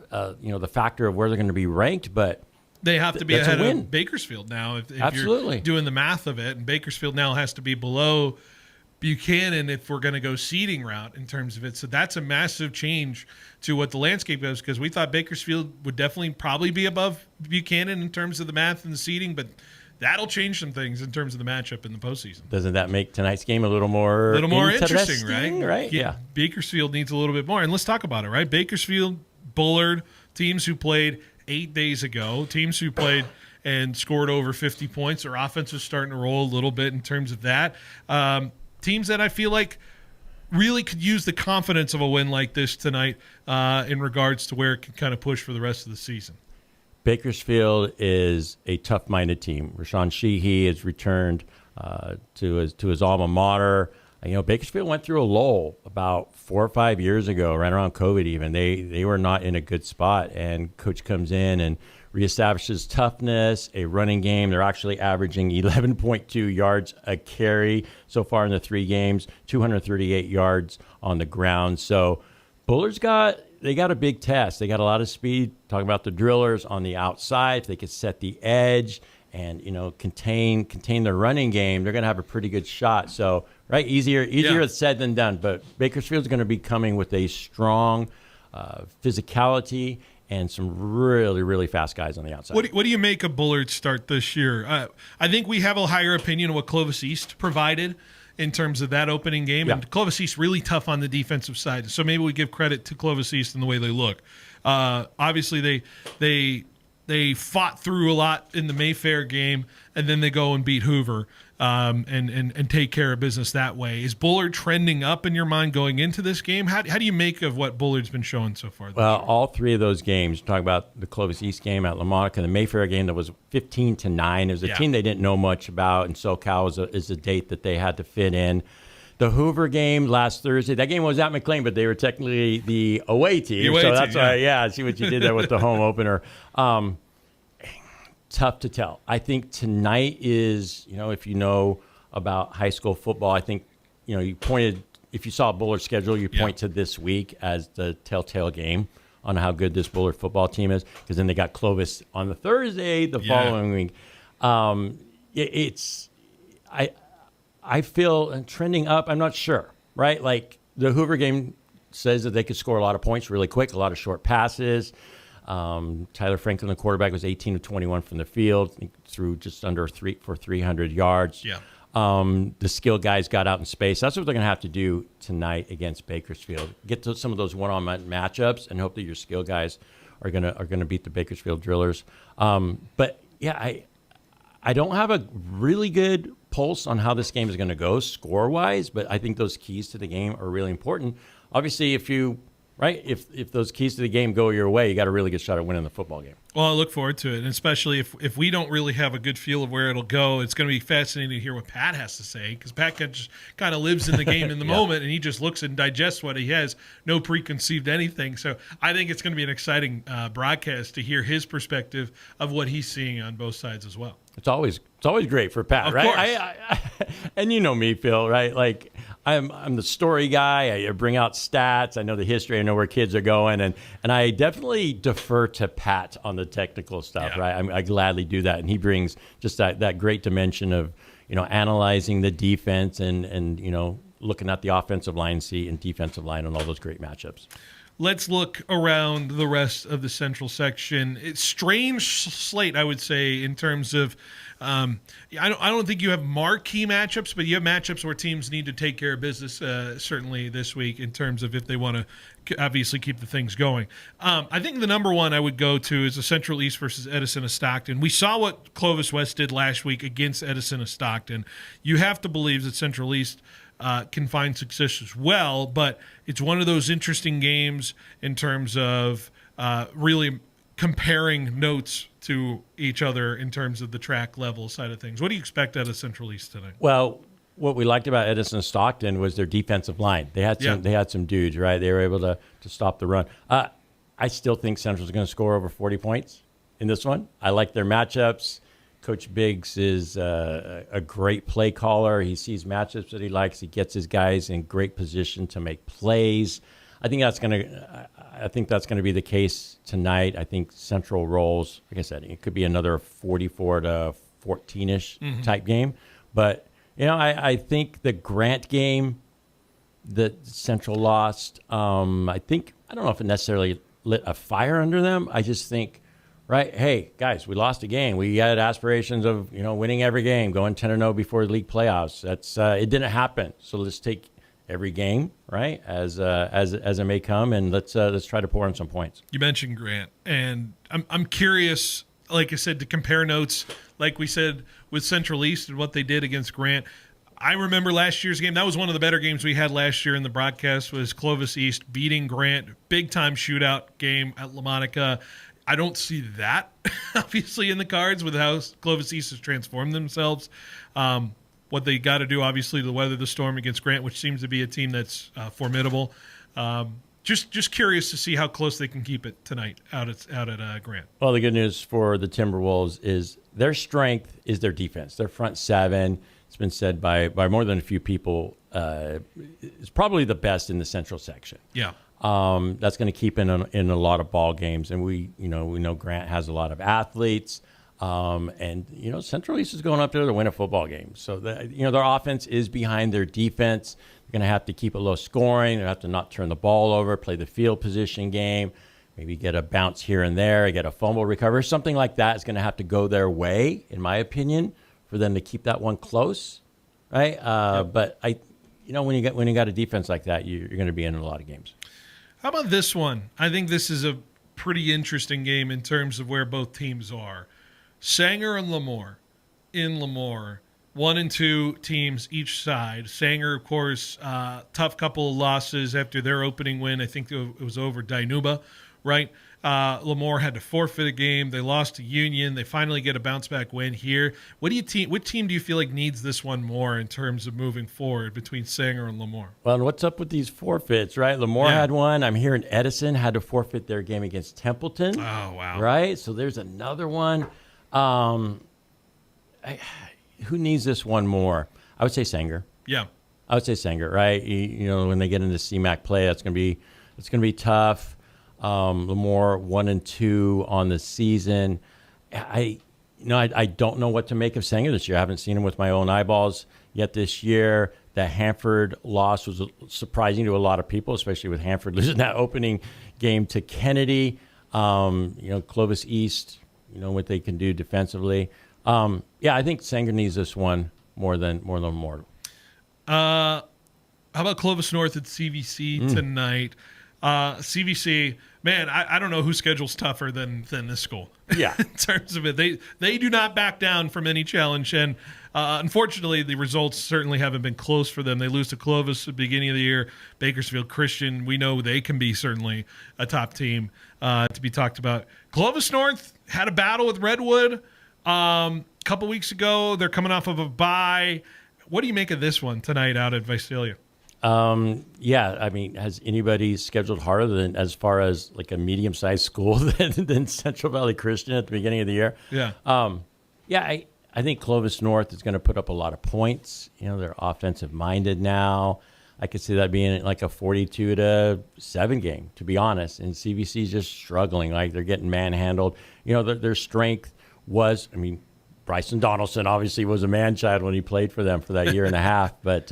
the factor of where they're going to be ranked, but they have to be ahead of Bakersfield now if Absolutely. You're doing the math of it. And Bakersfield now has to be below Buchanan if we're going to go seeding route in terms of it. So that's a massive change to what the landscape is, because we thought Bakersfield would definitely probably be above Buchanan in terms of the math and the seeding, but that'll change some things in terms of the matchup in the postseason. Doesn't that make tonight's game a little more interesting, right? Right? Yeah. Bakersfield needs a little bit more. And let's talk about it, right? Bakersfield, Bullard, teams who played 8 days ago, teams who played and scored over 50 points. Their offense is starting to roll a little bit in terms of that. Teams that I feel like really could use the confidence of a win like this tonight in regards to where it can kind of push for the rest of the season. Bakersfield is a tough-minded team. Rashawn Sheehy has returned to his alma mater. Bakersfield went through a lull about 4 or 5 years ago, right around COVID even. They were not in a good spot, and coach comes in and reestablishes toughness, a running game. They're actually averaging 11.2 yards a carry so far in the 3 games, 238 yards on the ground. So Bullard's got a big test. They got a lot of speed. Talking about the drillers on the outside, if they could set the edge and contain their running game, they're going to have a pretty good shot. So right, easier said than done. But Bakersfield's going to be coming with a strong physicality and some really, really fast guys on the outside. What do you make of Bullard's start this year? I think we have a higher opinion of what Clovis East provided in terms of that opening game. Yeah. And Clovis East really tough on the defensive side. So maybe we give credit to Clovis East in the way they look. Obviously, they fought through a lot in the Mayfair game, and then they go and beat Hoover and take care of business that way. Is Bullard trending up in your mind going into this game? How do you make of what Bullard's been showing so far this year? All 3 of those games, talk about the Clovis East game at La Monica, the Mayfair game that was 15-9. It was a team they didn't know much about, and SoCal is a date that they had to fit in. The Hoover game last Thursday, that game was at McLean, but they were technically the away team. So that's why, I see what you did there with the home opener. Tough to tell. I think tonight is, if you know about high school football, I think, you pointed, if you saw Bullard's schedule, you point to this week as the telltale game on how good this Bullard football team is, because then they got Clovis on the Thursday the following week. I feel trending up. I'm not sure, right? Like the Hoover game says that they could score a lot of points really quick, a lot of short passes. Tyler Franklin, the quarterback, was 18 of 21 from the field, threw just under 300 yards. Yeah. The skill guys got out in space. That's what they're going to have to do tonight against Bakersfield. Get to some of those one-on-one matchups and hope that your skill guys are going to beat the Bakersfield drillers. But yeah, I don't have a really good pulse on how this game is going to go score-wise, but I think those keys to the game are really important. Obviously, if you right, if those keys to the game go your way, you got a really good shot at winning the football game. Well, I look forward to it, and especially if we don't really have a good feel of where it'll go, it's going to be fascinating to hear what Pat has to say, because Pat just kind of lives in the game in the moment, and he just looks and digests what he has, no preconceived anything. So I think it's going to be an exciting broadcast to hear his perspective of what he's seeing on both sides as well. It's always great for Pat, Of right? course. And you know me, Phil, right? Like I'm the story guy. I bring out stats. I know the history. I know where kids are going, and I definitely defer to Pat on the technical stuff, right? I gladly do that, and he brings just that great dimension of analyzing the defense and looking at the offensive line, and defensive line, and all those great matchups. Let's look around the rest of the Central section. It's strange slate, I would say, in terms of I don't think you have marquee matchups, but you have matchups where teams need to take care of business, certainly this week, in terms of if they want to obviously keep the things going. I think the number one I would go to is the Central East versus Edison of Stockton. We saw what Clovis West did last week against Edison of Stockton. You have to believe that Central East can find success as well, but it's one of those interesting games in terms of really comparing notes to each other in terms of the track level side of things. What do you expect out of Central East tonight? Well, what we liked about Edison Stockton was their defensive line. They had some dudes, right? They were able to stop the run. I still think Central's going to score over 40 points in this one. I like their matchups. Coach Biggs is a great play caller. He sees matchups that he likes. He gets his guys in great position to make plays. I think that's going to be the case tonight. I think Central rolls. Like I said, it could be another 44 to 14-ish type game. But I think the Grant game that Central lost. I don't know if it necessarily lit a fire under them. I just think, right? Hey, guys, we lost a game. We had aspirations of winning every game, going 10-0 before the league playoffs. It didn't happen. So let's take every game, right, as it may come, and let's try to pour in some points. You mentioned Grant, and I'm curious, like I said, to compare notes, like we said with Central East and what they did against Grant. I remember last year's game. That was one of the better games we had last year in the broadcast, was Clovis East beating Grant, big time shootout game at La Monica. I don't see that obviously in the cards with how Clovis East has transformed themselves. What they got to do, obviously, to weather the storm against Grant, which seems to be a team that's formidable. Just curious to see how close they can keep it tonight out at Grant. Well, the good news for the Timberwolves is their strength is their defense. Their front seven, it's been said by more than a few people, is probably the best in the Central section. Yeah. That's going to keep in a lot of ball games, and we know Grant has a lot of athletes. And Central East is going up there to win a football game. So their offense is behind their defense. They're going to have to keep it low scoring. They have to not turn the ball over, play the field position game, maybe get a bounce here and there, get a fumble recovery, something like that is going to have to go their way, in my opinion, for them to keep that one close, right? But when you got a defense like that, you're going to be in a lot of games. How about this one? I think this is a pretty interesting game in terms of where both teams are. Sanger and Lemoore. In Lemoore, 1 and 2 teams each side. Sanger, of course, tough couple of losses after their opening win. I think it was over Dinuba, right? Lemoore had to forfeit a game. They lost to Union. They finally get a bounce-back win here. What team do you feel like needs this one more in terms of moving forward between Sanger and Lemoore? Well, and what's up with these forfeits, right? Lemoore had one. I'm hearing Edison had to forfeit their game against Templeton. Oh, wow. Right? So there's another one. Who needs this one more? I would say Sanger. Yeah. I would say Sanger, right? When they get into CMAC play, it's going to be tough. Lemoore 1 and 2 on the season. I don't know what to make of Sanger this year. I haven't seen him with my own eyeballs yet this year. The Hanford loss was surprising to a lot of people, especially with Hanford losing that opening game to Kennedy. Clovis East, what they can do defensively. I think Sanger needs this one more than Lemoore. How about Clovis North at CVC tonight? CVC, man, I don't know whose schedule's tougher than this school. Yeah. In terms of it, they do not back down from any challenge, and unfortunately, the results certainly haven't been close for them. They lose to Clovis at the beginning of the year. Bakersfield Christian, we know they can be certainly a top team to be talked about. Clovis North had a battle with Redwood a couple weeks ago. They're coming off of a bye. What do you make of this one tonight out at Visalia? Yeah, I mean, has anybody scheduled harder than as far as like a medium-sized school than Central Valley Christian at the beginning of the year? Yeah. I think Clovis North is going to put up a lot of points. You know, they're offensive-minded now. I could see that being like a 42-7 game, to be honest. And CVC is just struggling. Like, they're getting manhandled. You know, their strength was, I mean, Bryson Donaldson obviously was a man-child when he played for them for that year and a half. But,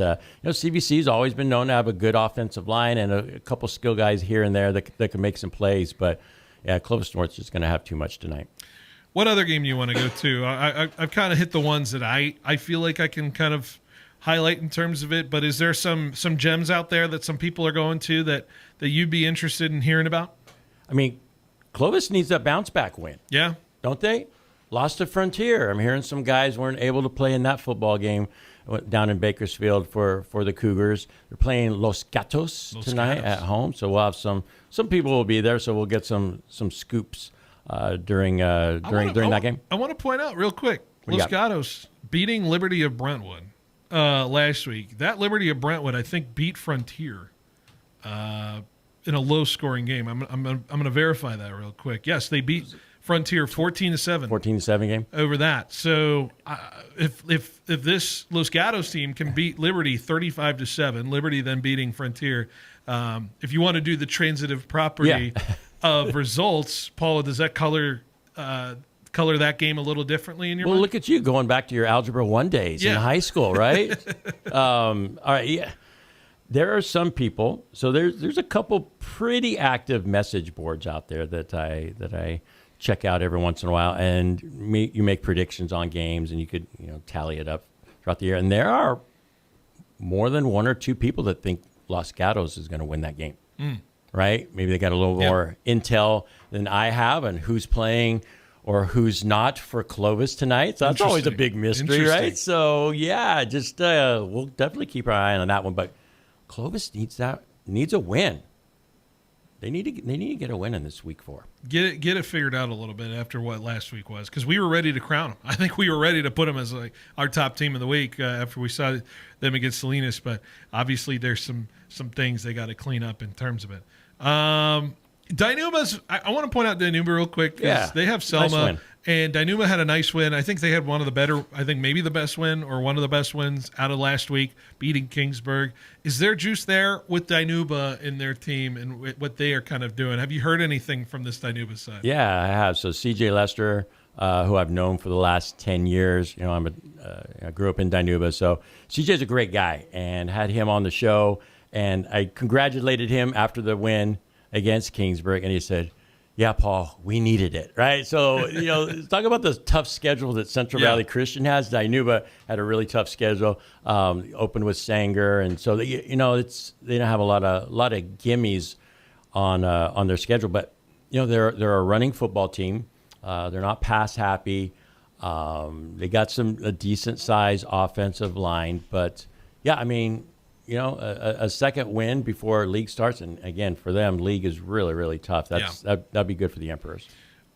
CVC's always been known to have a good offensive line and a couple skill guys here and there that can make some plays. But, yeah, Clovis North's just going to have too much tonight. What other game do you want to go to? I've kind of hit the ones that I feel like I can kind of highlight in terms of it. But is there some gems out there that some people are going to that you'd be interested in hearing about? I mean, Clovis needs a bounce-back win. Yeah. Don't they? Lost to Frontier. I'm hearing some guys weren't able to play in that football game down in Bakersfield for the Cougars. They're playing Los Gatos tonight at home, so we'll have some people will be there, so we'll get some scoops during that game. I want to point out real quick, Los Gatos beating Liberty of Brentwood last week. That Liberty of Brentwood, I think, beat Frontier in a low-scoring game. I'm going to verify that real quick. Yes, they beat Frontier 14-7. 14-7 game over that. So if this Los Gatos team can beat Liberty 35-7, Liberty then beating Frontier, if you want to do the transitive property of results, Paula, does that color that game a little differently in your mind? Well, look at you going back to your Algebra 1 days in high school, right? All right, yeah. There are some people. So there's a couple pretty active message boards out there that I check out every once in a while, and you make predictions on games, and you could tally it up throughout the year. And there are more than one or two people that think Los Gatos is going to win that game. Right? Maybe they got a little more intel than I have on who's playing or who's not for Clovis tonight. So that's always a big mystery, right? So yeah, just we'll definitely keep our eye on that one. But Clovis needs a win. They need to get a win in this week 4. Get it figured out a little bit after what last week was, because we were ready to crown them. I think we were ready to put them as like our top team of the week after we saw them against Salinas. But obviously, there's some things they got to clean up in terms of it. Dynuma's. I want to point out Dynuma real quick. Yeah, they have Selma, nice and Dynuma had a nice win. I think they had one of the better. I think maybe the best win or one of the best wins out of last week, beating Kingsburg. Is there juice there with Dynuma in their team and what they are kind of doing? Have you heard anything from this Dynuma side? Yeah, I have. So C.J. Lester, who I've known for the last 10 years, I grew up in Dynuma, so C.J.'s a great guy, and had him on the show, and I congratulated him after the win against Kingsburg, and he said, "Yeah, Paul, we needed it," right? So, talk about the tough schedule that Central Valley Christian has. Dynuma had a really tough schedule. Opened with Sanger, and so they don't have a lot of gimmies on their schedule. But they're a running football team. They're not pass happy. They got a decent size offensive line, but yeah, I mean, a second win before league starts, and again for them, league is really, really tough. That'd be good for the Emperors.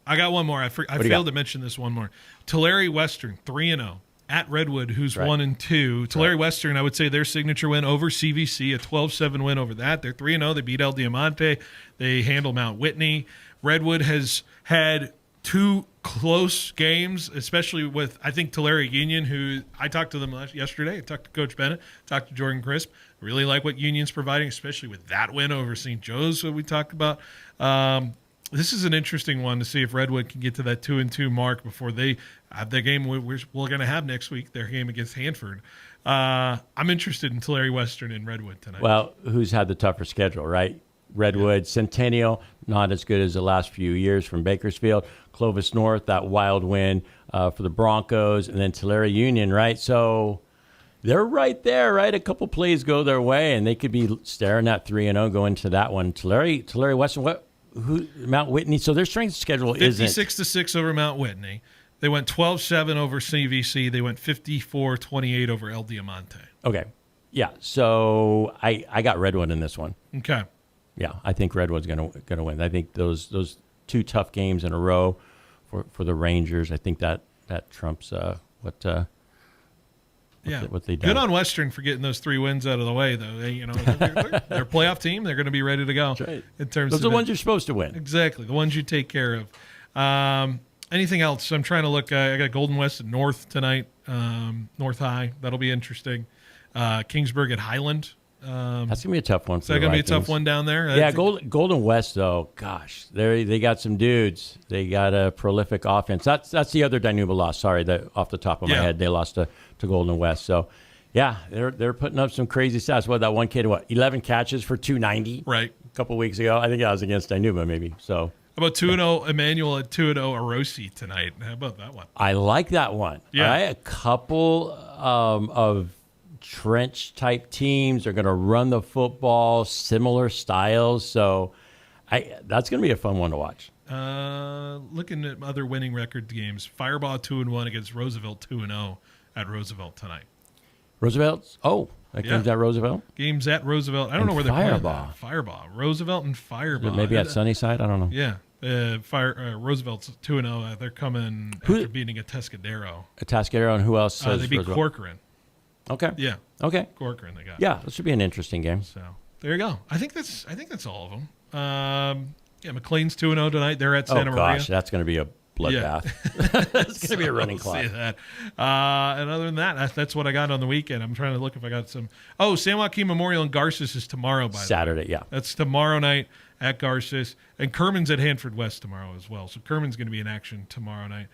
I got one more. I failed to mention this one more. Tulare Western 3-0 at Redwood, who's 1-2. Tulare Western, I would say their signature win over CVC, a 12-7 win over that. They're 3-0. They beat El Diamante. They handle Mount Whitney. Redwood has had 2 close games, especially with, I think, Tulare Union, who I talked to them yesterday. I talked to Coach Bennett, talked to Jordan Crisp. Really like what Union's providing, especially with that win over St. Joe's that we talked about. This is an interesting one to see if Redwood can get to that 2-2 mark before they have their game we're going to have next week, their game against Hanford. I'm interested in Tulare Western and Redwood tonight. Well, who's had the tougher schedule, right? Redwood, Centennial, not as good as the last few years from Bakersfield. Clovis North, that wild win for the Broncos, and then Tulare Union, right? So, they're right there, right? A couple plays go their way, and they could be staring at 3-0 going to that one. Tulare Western, Mount Whitney. So their strength schedule isn't 56-6 over Mount Whitney. They went 12-7 over CVC. They went 54-28 over El Diamante. Okay. Yeah. So I got Redwood in this one. Okay. Yeah, I think Redwood's gonna win. I think those two tough games in a row for the Rangers. I think that trumps what they done. Good on Western for getting those 3 wins out of the way, though. They're a playoff team. They're going to be ready to go. That's right. In terms those of are the ones you're supposed to win. Exactly, the ones you take care of. Anything else? I'm trying to look. I got Golden West and North tonight. North High. That'll be interesting. Kingsburg at Highland. That's gonna be a tough one. Is that gonna be a tough one down there? Yeah, Golden West though. Gosh, they got some dudes. They got a prolific offense. That's the other Dinuba loss. Sorry, that off the top of my head, they lost to Golden West. So, yeah, they're putting up some crazy stats. What that one kid? 11 catches for 290? Right. A couple weeks ago, I think that was against Dinuba, maybe. So. How about 2-0 Emmanuel at 2-0 Arosi tonight? How about that one? I like that one. Yeah, right? A couple of trench type teams are going to run the football, similar styles. So that's going to be a fun one to watch. Looking at other winning record games, Firebaugh 2-1 against Roosevelt 2-0 at Roosevelt tonight. Roosevelt's? Oh, that game's at Roosevelt? Games at Roosevelt. I don't know where they're Firebaugh. playing. Firebaugh. Roosevelt and Firebaugh. Maybe at Sunnyside? I don't know. Yeah. Roosevelt's 2-0. They're coming after beating a Atascadero. Atascadero, and who else? They beat Roosevelt? Corcoran. Okay. Yeah. Okay. Corcoran they got. Yeah, this should be an interesting game. So there you go. I think that's all of them. Yeah, McLean's 2-0 tonight. They're at Santa Maria. Oh gosh, that's going to be a bloodbath. It's going to be a running clock. See that. And other than that, that's what I got on the weekend. I'm trying to look if I got some. Oh, San Joaquin Memorial in Garces is tomorrow. By Saturday, the way. yeah. That's tomorrow night at Garces, and Kerman's at Hanford West tomorrow as well. So Kerman's going to be in action tomorrow night.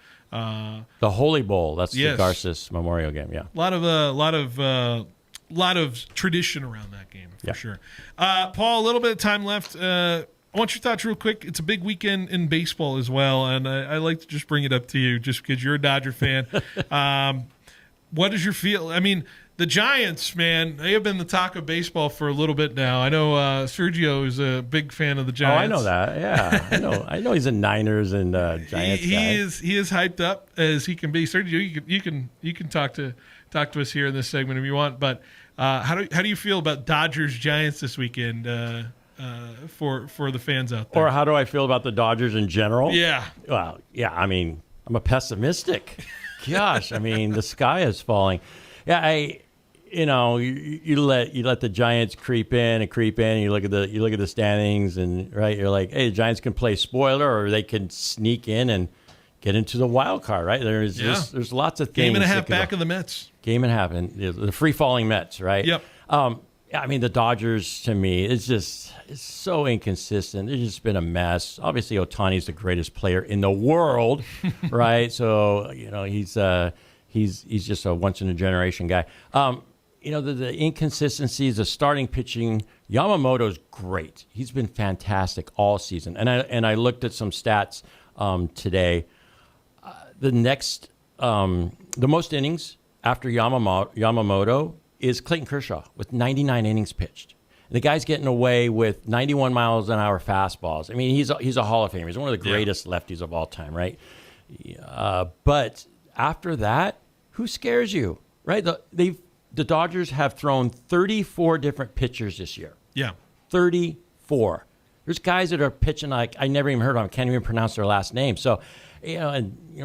The Holy Bowl. That's the Garces Memorial game. Yeah. A lot of tradition around that game for sure. Paul, a little bit of time left. I want your thoughts real quick. It's a big weekend in baseball as well, and I like to just bring it up to you just because you're a Dodger fan. What is your feel? I mean, the Giants, man, they have been the talk of baseball for a little bit now. I know Sergio is a big fan of the Giants. Oh, I know that. Yeah, I know he's a Niners and Giants guy. He is hyped up as he can be. Sergio, you can talk to us here in this segment if you want. But how do you feel about Dodgers Giants this weekend? For the fans out there, or how do I feel about the Dodgers in general? Yeah. Well, yeah. I mean, I'm a pessimistic. Gosh, I mean, the sky is falling. Yeah, you let the Giants creep in. And you look at the standings, and right, you're like, hey, the Giants can play spoiler, or they can sneak in and get into the wild card. Right? There's lots of things. Game and a half back of the Mets. Game and a half, and the free falling Mets. Right? Yep. I mean, the Dodgers, to me, it's so inconsistent. It's just been a mess. Obviously, Ohtani's the greatest player in the world, right? So, he's just a once-in-a-generation guy. The inconsistencies, the starting pitching, Yamamoto's great. He's been fantastic all season. And I looked at some stats today. The most innings after Yamamoto is Clayton Kershaw with 99 innings pitched. And the guy's getting away with 91 miles an hour fastballs. I mean, he's a Hall of Famer. He's one of the greatest lefties of all time, right? But after that, who scares you, right? The Dodgers have thrown 34 different pitchers this year. Yeah. 34. There's guys that are pitching like I never even heard of them. Can't even pronounce their last name. So,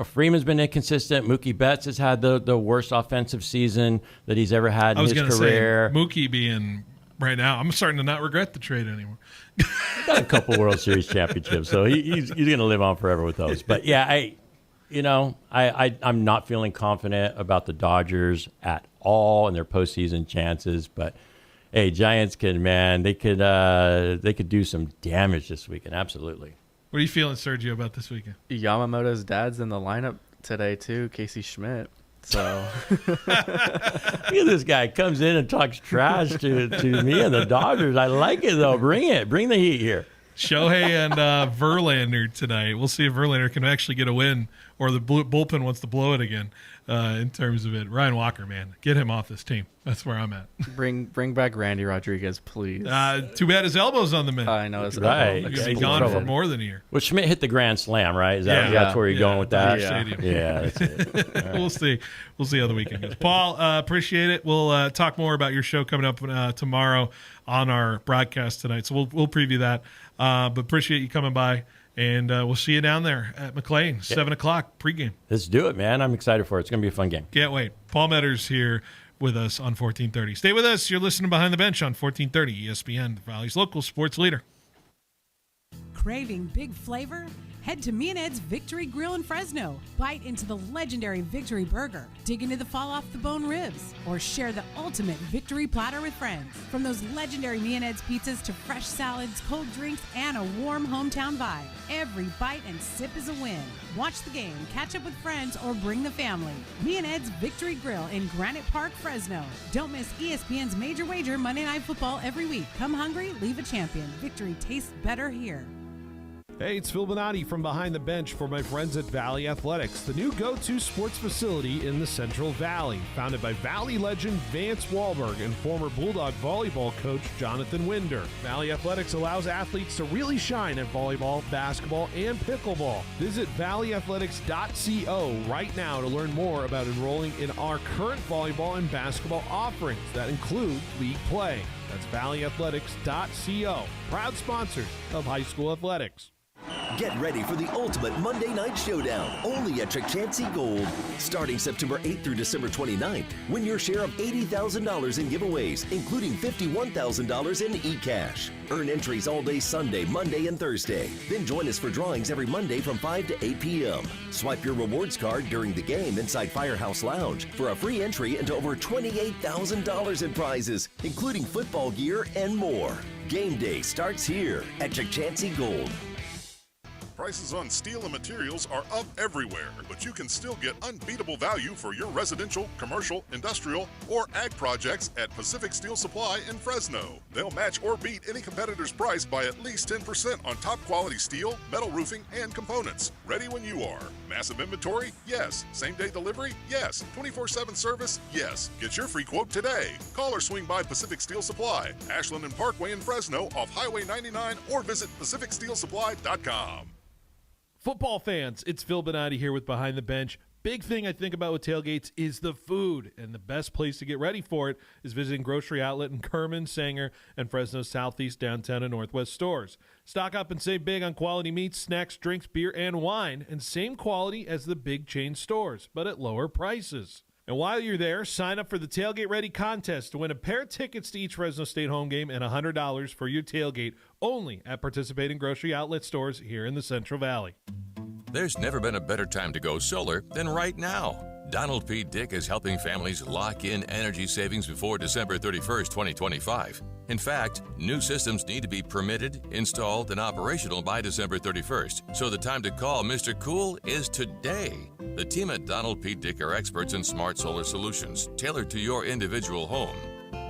Freeman's been inconsistent. Mookie Betts has had the worst offensive season that he's ever had in his career. Say, Mookie being right now, I'm starting to not regret the trade anymore. He's got a couple World Series championships, so he's going to live on forever with those. But yeah, I'm not feeling confident about the Dodgers at all and their postseason chances. But hey, Giants they could do some damage this weekend. Absolutely. What are you feeling, Sergio, about this weekend? Yamamoto's dad's in the lineup today too, Casey Schmidt. So look at this guy comes in and talks trash to me and the Dodgers. I like it though. Bring the heat here. Shohei and Verlander tonight. We'll see if Verlander can actually get a win, or the bullpen wants to blow it again. in terms of it. Ryan Walker, man, get him off this team. That's where I'm at. Bring back Randy Rodriguez, please. Too bad his elbow's on the mend. I know his right. elbow. He's gonna be gone for more than a year. Well, Schmidt hit the grand slam, right? That's where you're going with that? Yeah, that's it. Right. We'll see. We'll see how the weekend goes. Paul, appreciate it. We'll talk more about your show coming up tomorrow on our broadcast tonight. So we'll preview that. But appreciate you coming by. And we'll see you down there at McLean, 7 o'clock pregame. Let's do it, man. I'm excited for it. It's going to be a fun game. Can't wait. Paul Metters here with us on 1430. Stay with us. You're listening Behind the Bench on 1430 ESPN, the Valley's local sports leader. Craving big flavor? Head to Me and Ed's Victory Grill in Fresno. Bite into the legendary Victory Burger. Dig into the fall-off-the-bone ribs. Or share the ultimate Victory Platter with friends. From those legendary Me and Ed's pizzas to fresh salads, cold drinks, and a warm hometown vibe. Every bite and sip is a win. Watch the game, catch up with friends, or bring the family. Me and Ed's Victory Grill in Granite Park, Fresno. Don't miss ESPN's Major Wager Monday Night Football every week. Come hungry, leave a champion. Victory tastes better here. Hey, it's Phil Bonatti from Behind the Bench for my friends at Valley Athletics, the new go-to sports facility in the Central Valley. Founded by Valley legend Vance Wahlberg and former Bulldog volleyball coach Jonathan Winder. Valley Athletics allows athletes to really shine at volleyball, basketball, and pickleball. Visit valleyathletics.co right now to learn more about enrolling in our current volleyball and basketball offerings that include league play. That's valleyathletics.co. Proud sponsors of high school athletics. Get ready for the ultimate Monday Night Showdown, only at Chakchansi Gold. Starting September 8th through December 29th, win your share of $80,000 in giveaways, including $51,000 in e-cash. Earn entries all day Sunday, Monday, and Thursday. Then join us for drawings every Monday from 5 to 8 p.m. Swipe your rewards card during the game inside Firehouse Lounge for a free entry into over $28,000 in prizes, including football gear and more. Game day starts here at Chakchansi Gold. Prices on steel and materials are up everywhere, but you can still get unbeatable value for your residential, commercial, industrial, or ag projects at Pacific Steel Supply in Fresno. They'll match or beat any competitor's price by at least 10% on top quality steel, metal roofing, and components. Ready when you are. Massive inventory? Yes. Same day delivery? Yes. 24/7 service? Yes. Get your free quote today. Call or swing by Pacific Steel Supply, Ashland and Parkway in Fresno off Highway 99, or visit PacificSteelSupply.com. Football fans, it's Phil Bonatti here with Behind the Bench. Big thing I think about with tailgates is the food, and the best place to get ready for it is visiting Grocery Outlet in Kerman, Sanger, and Fresno's Southeast, Downtown, and Northwest stores. Stock up and save big on quality meats, snacks, drinks, beer, and wine, and same quality as the big chain stores, but at lower prices. And while you're there, sign up for the Tailgate Ready contest to win a pair of tickets to each Fresno State home game and $100 for your tailgate, only at participating Grocery Outlet stores here in the Central Valley. There's never been a better time to go solar than right now. Donald P. Dick is helping families lock in energy savings before December 31st, 2025. In fact, new systems need to be permitted, installed, and operational by December 31st. So the time to call Mr. Cool is today. The team at Donald P. Dick are experts in smart solar solutions tailored to your individual home.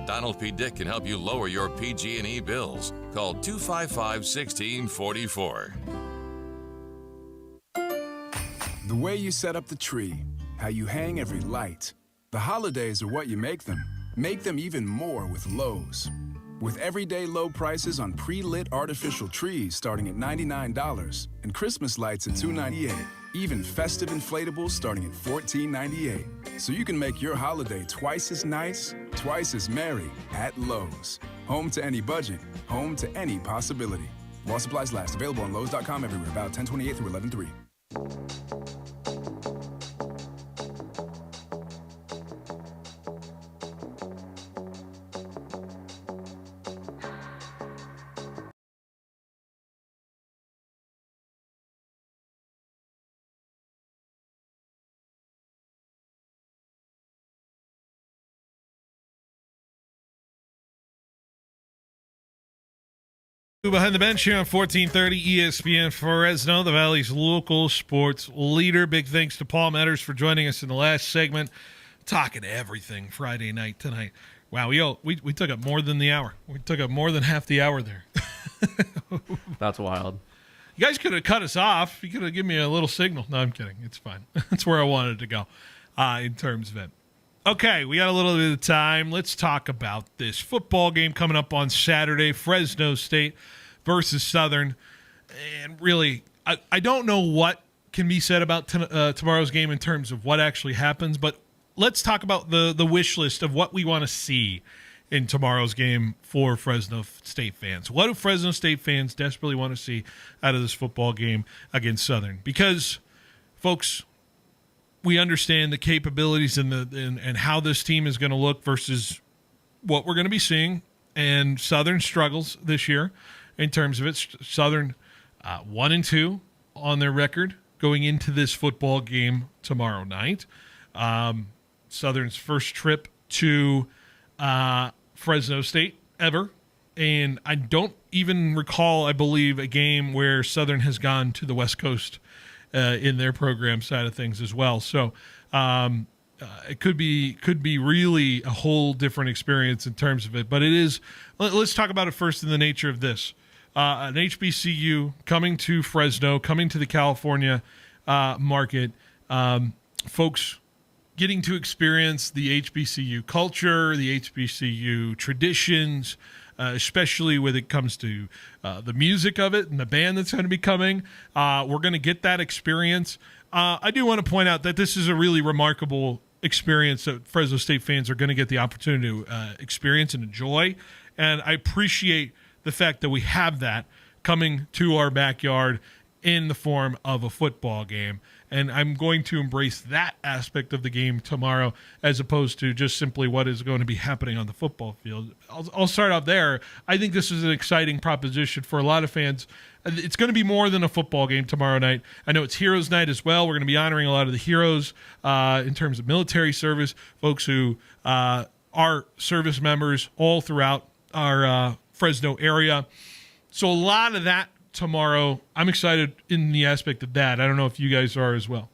Donald P. Dick can help you lower your PG&E bills. Call 255-1644. The way you set up the tree, how you hang every light. The holidays are what you make them. Make them even more with Lowe's. With everyday low prices on pre-lit artificial trees starting at $99 and Christmas lights at $298. Even festive inflatables starting at $14.98. So you can make your holiday twice as nice, twice as merry at Lowe's. Home to any budget, home to any possibility. While supplies last. Available on Lowe's.com everywhere. About 10/28 through 11/3. Behind the Bench here on 1430 ESPN Fresno, the Valley's local sports leader. Big thanks to Paul Metters for joining us in the last segment, talking everything Friday night tonight. Wow, we took up more than the hour. We took up more than half the hour there. That's wild. You guys could have cut us off. You could have given me a little signal. No, I'm kidding. It's fine. That's where I wanted to go. in terms of it. Okay, we got a little bit of time. Let's talk about this football game coming up on Saturday, Fresno State versus Southern. And really, I don't know what can be said about tomorrow's game in terms of what actually happens, but let's talk about the wish list of what we want to see in tomorrow's game for Fresno State fans. What do Fresno State fans desperately want to see out of this football game against Southern? Because, folks, we understand the capabilities and how this team is going to look versus what we're going to be seeing. And Southern struggles this year in terms of it. Southern 1-2 on their record going into this football game tomorrow night. Southern's first trip to Fresno State ever. And I don't even recall, I believe, a game where Southern has gone to the West Coast in their program side of things as well. So it could be really a whole different experience in terms of it. But it is. Let's talk about it first in the nature of this. An HBCU coming to Fresno, coming to the California market, folks getting to experience the HBCU culture, the HBCU traditions, especially when it comes to the music of it and the band that's going to be coming. We're going to get that experience. I do want to point out that this is a really remarkable experience that Fresno State fans are going to get the opportunity to experience and enjoy. And I appreciate the fact that we have that coming to our backyard in the form of a football game. And I'm going to embrace that aspect of the game tomorrow as opposed to just simply what is going to be happening on the football field. I'll start out there. I think this is an exciting proposition for a lot of fans. It's going to be more than a football game tomorrow night. I know it's Heroes Night as well. We're going to be honoring a lot of the heroes in terms of military service, folks who are service members all throughout our Fresno area. So a lot of that tomorrow. I'm excited in the aspect of that. I don't know if you guys are as well.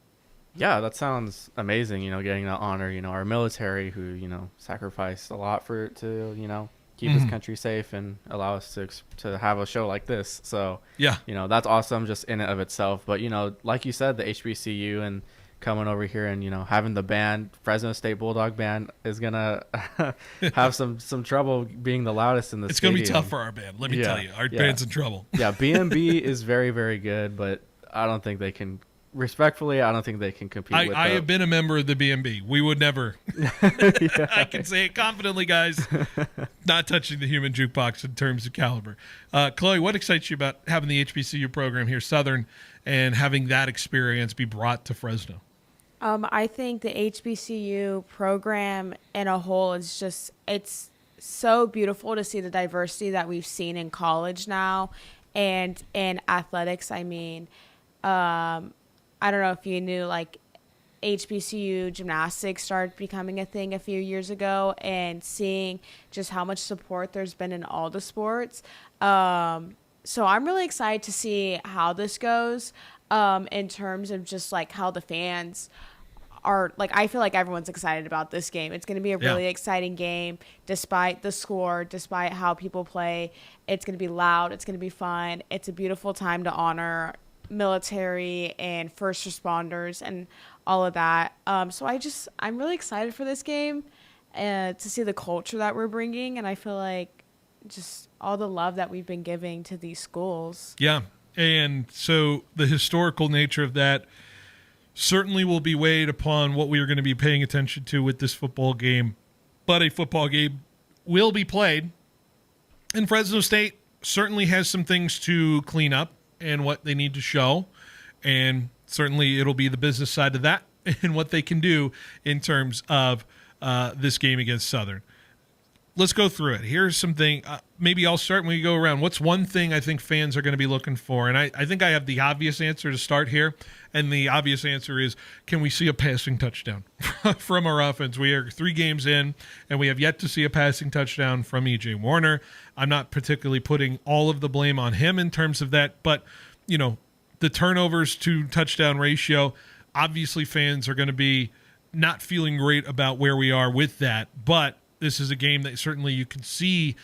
Yeah, that sounds amazing, getting that honor, our military who, sacrificed a lot to keep this country safe and allow us to have a show like this. So, yeah, that's awesome just in and of itself. But, like you said, the HBCU and coming over here and, having the band, Fresno State Bulldog Band is going to have some trouble being the loudest in the It's stadium. going to be tough for our band. Let me tell you, our band's in trouble. Yeah, BMB is very, very good, but I don't think they can, respectfully, I don't think they can compete with I have been a member of the BMB. We would never, I can say it confidently, guys, not touching the human jukebox in terms of caliber. Chloe, what excites you about having the HBCU program here, Southern, and having that experience be brought to Fresno? I think the HBCU program in a whole is just, it's so beautiful to see the diversity that we've seen in college now and in athletics. I mean, I don't know if you knew, like, HBCU gymnastics started becoming a thing a few years ago, and seeing just how much support there's been in all the sports. So I'm really excited to see how this goes in terms of just like how the fans are. Like, I feel like everyone's excited about this game. It's going to be a really exciting game despite the score, despite how people play. It's going to be loud. It's going to be fun. It's a beautiful time to honor military and first responders and all of that. So I'm really excited for this game to see the culture that we're bringing. And I feel like just all the love that we've been giving to these schools. Yeah. And so the historical nature of that certainly will be weighed upon what we are going to be paying attention to with this football game. But a football game will be played. And Fresno State certainly has some things to clean up and what they need to show. And certainly it'll be the business side of that and what they can do in terms of this game against Southern. Let's go through it. Here's something. Maybe I'll start when we go around. What's one thing I think fans are going to be looking for? And I think I have the obvious answer to start here. And the obvious answer is, can we see a passing touchdown from our offense? We are 3 games in, and we have yet to see a passing touchdown from E.J. Warner. I'm not particularly putting all of the blame on him in terms of that. But, the turnovers to touchdown ratio, obviously fans are going to be not feeling great about where we are with that. But this is a game that certainly you can see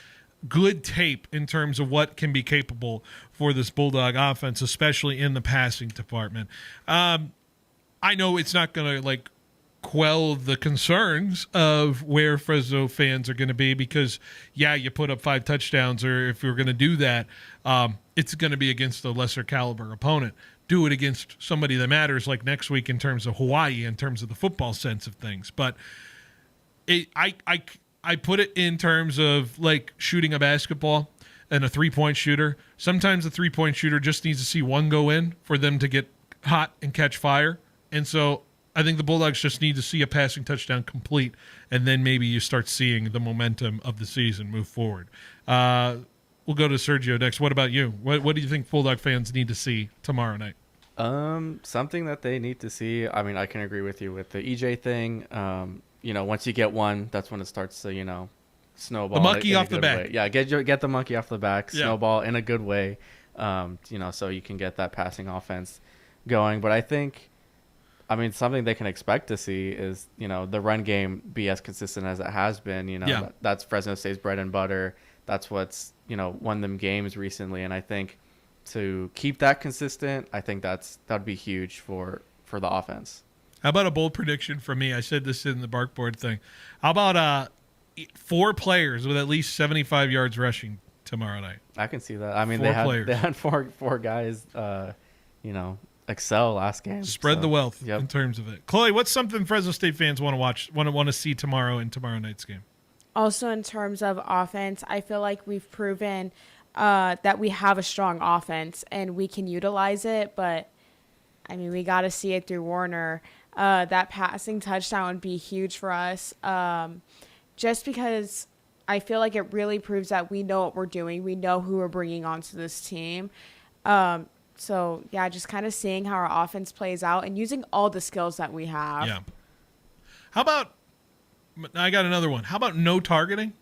good tape in terms of what can be capable for this Bulldog offense, especially in the passing department. I know it's not going to quell the concerns of where Fresno fans are going to be because, yeah, you put up 5 touchdowns, or if you're going to do that, it's going to be against a lesser caliber opponent. Do it against somebody that matters, like next week in terms of Hawaii, in terms of the football sense of things. But I put it in terms of like shooting a basketball and a 3-point shooter. Sometimes the 3-point shooter just needs to see one go in for them to get hot and catch fire. And so I think the Bulldogs just need to see a passing touchdown complete, and then maybe you start seeing the momentum of the season move forward. We'll go to Sergio next. What about you? What do you think Bulldog fans need to see tomorrow night? Something that they need to see. I mean, I can agree with you with the EJ thing. Once you get one, that's when it starts to, snowball. The monkey off the back. Way. Yeah, get the monkey off the back. Yeah. Snowball in a good way. So you can get that passing offense going. But I think, something they can expect to see is, the run game be as consistent as it has been. That's Fresno State's bread and butter. That's what's, won them games recently. And I think to keep that consistent, I think that'd be huge for the offense. How about a bold prediction from me? I said this in the Barkboard thing. How about 4 players with at least 75 yards rushing tomorrow night? I can see that. They had four guys, excel last game. Spread the wealth in terms of it. Chloe, what's something Fresno State fans want to watch, want to see tomorrow in tomorrow night's game? Also, in terms of offense, I feel like we've proven that we have a strong offense and we can utilize it. But, we got to see it through Warner. That passing touchdown would be huge for us. Just because I feel like it really proves that we know what we're doing. We know who we're bringing onto this team. So, yeah, just kind of seeing how our offense plays out and using all the skills that we have. Yeah. How about, I got another one. How about no targeting?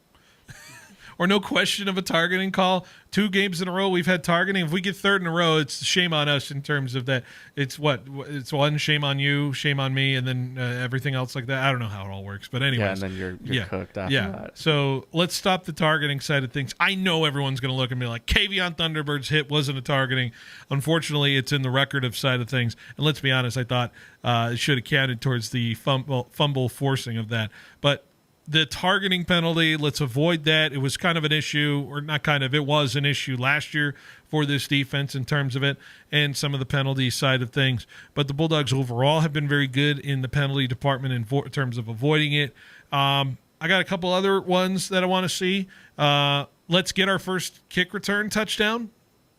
Or no question of a targeting call? 2 games in a row we've had targeting. If we get 3rd in a row, it's shame on us in terms of that. It's it's one shame on you, shame on me, and then everything else like that. I don't know how it all works, but anyways. Yeah, and then you're cooked after that. So let's stop the targeting side of things. I know everyone's going to look at me like Kavion Thunderbird's hit wasn't a targeting. Unfortunately, it's in the record of side of things. And let's be honest, I thought it should have counted towards the fumble forcing of that. But the targeting penalty, let's avoid that. It was kind of an issue, or not kind of, it was an issue last year for this defense in terms of it and some of the penalty side of things. But the Bulldogs overall have been very good in the penalty department in terms of avoiding it. I got a couple other ones that I want to see. Let's get our first kick return touchdown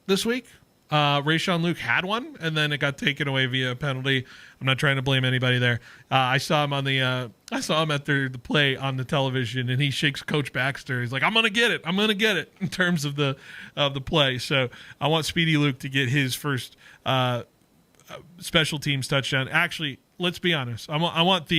this week. Rayshawn Luke had one, and then it got taken away via a penalty. I'm not trying to blame anybody there. I saw him at the play on the television, and he shakes Coach Baxter. He's like, "I'm gonna get it. I'm gonna get it." In terms of the play, so I want Speedy Luke to get his first special teams touchdown. Actually, let's be honest. I want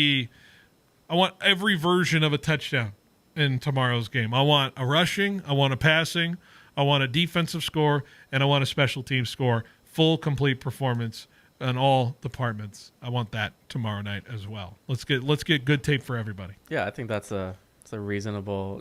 every version of a touchdown in tomorrow's game. I want a rushing. I want a passing. I want a defensive score, and I want a special team score. Full, complete performance in all departments. I want that tomorrow night as well. Let's get good tape for everybody. Yeah, I think that's a reasonable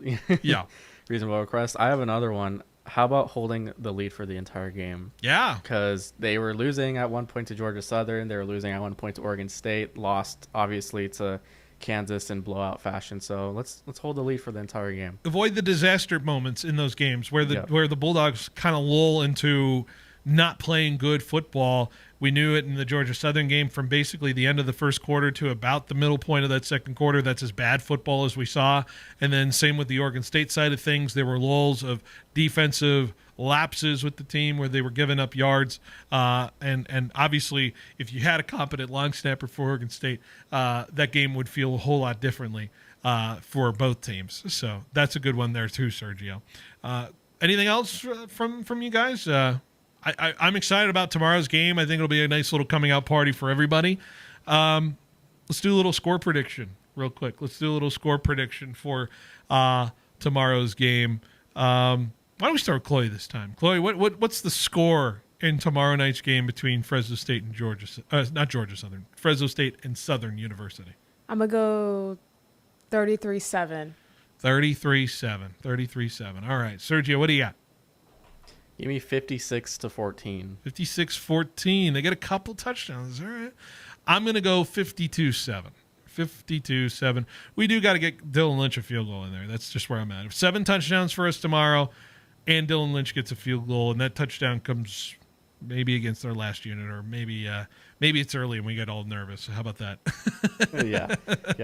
reasonable request. I have another one. How about holding the lead for the entire game? Yeah, because they were losing at one point to Georgia Southern. They were losing at one point to Oregon State. Lost obviously to Kansas in blowout fashion. So let's hold the lead for the entire game. Avoid the disaster moments in those games where the Bulldogs kind of lull into not playing good football. We knew it in the Georgia Southern game from basically the end of the first quarter to about the middle point of that second quarter. That's as bad football as we saw. And then same with the Oregon State side of things. There were lulls of defensive lapses with the team where they were giving up yards. And obviously, if you had a competent long snapper for Oregon State, that game would feel a whole lot differently for both teams. So that's a good one there too, Sergio. Anything else from you guys? I'm excited about tomorrow's game. I think it'll be a nice little coming out party for everybody. Let's do a little score prediction real quick. Let's do a little score prediction for tomorrow's game. Why don't we start with Chloe this time? Chloe, what's the score in tomorrow night's game between Fresno State and Fresno State and Southern University? I'm going to go 33-7. 33-7. All right. Sergio, what do you got? Give me 56-14. 56-14. They get a couple touchdowns. All right. I'm going to go 52-7. 52-7. We do got to get Dylan Lynch a field goal in there. That's just where I'm at. 7 touchdowns for us tomorrow, and Dylan Lynch gets a field goal, and that touchdown comes maybe against our last unit, or maybe it's early and we get all nervous. How about that? Yeah.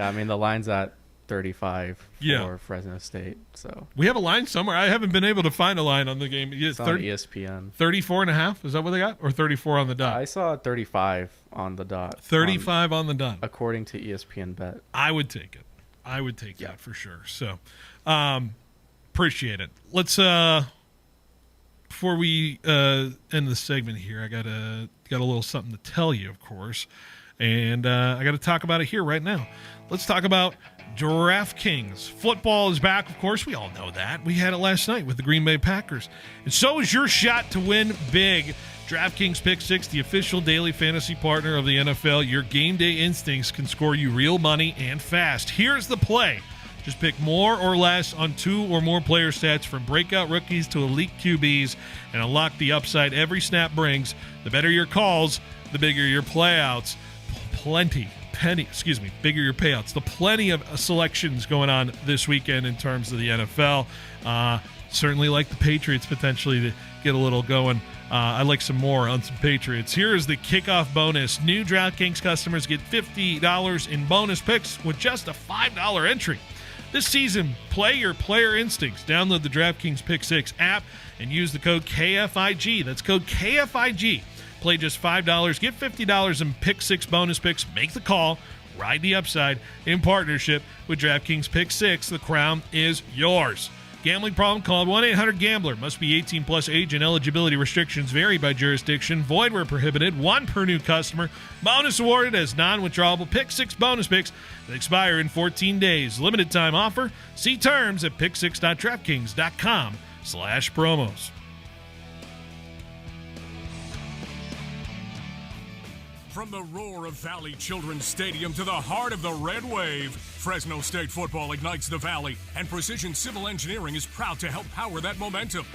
I mean, the line's at 35 for Fresno State. So we have a line somewhere. I haven't been able to find a line on the game. It's on ESPN. 34.5. Is that what they got? Or 34 on the dot? I saw 35 on the dot. 35 on the dot. According to ESPN Bet. I would take it. I would take that for sure. So appreciate it. Let's before we end the segment here, I got a little something to tell you, of course. And I got to talk about it here right now. Let's talk about DraftKings. Football is back, of course. We all know that. We had it last night with the Green Bay Packers. And so is your shot to win big. DraftKings Pick 6, the official daily fantasy partner of the NFL. Your game day instincts can score you real money and fast. Here's the play. Just pick more or less on 2 or more player stats from breakout rookies to elite QBs and unlock the upside every snap brings. The better your calls, the bigger your playouts. Bigger your payouts. The plenty of selections going on this weekend in terms of the NFL. Certainly like the Patriots potentially to get a little going. I like some more on some Patriots. Here is the kickoff bonus. New DraftKings customers get $50 in bonus picks with just a $5 entry. This season, play your player instincts. Download the DraftKings Pick 6 app and use the code KFIG. That's code KFIG. Play just $5. Get $50 in Pick 6 bonus picks. Make the call. Ride the upside in partnership with DraftKings Pick 6. The crown is yours. Gambling problem? Call 1-800-GAMBLER. Must be 18 plus age and eligibility restrictions vary by jurisdiction. Void where prohibited. 1 per new customer. Bonus awarded as non-withdrawable Pick 6 bonus picks that expire in 14 days. Limited time offer. See terms at pick6.draftkings.com/promos. From the roar of Valley Children's Stadium to the heart of the Red Wave, Fresno State football ignites the Valley, and Precision Civil Engineering is proud to help power that momentum.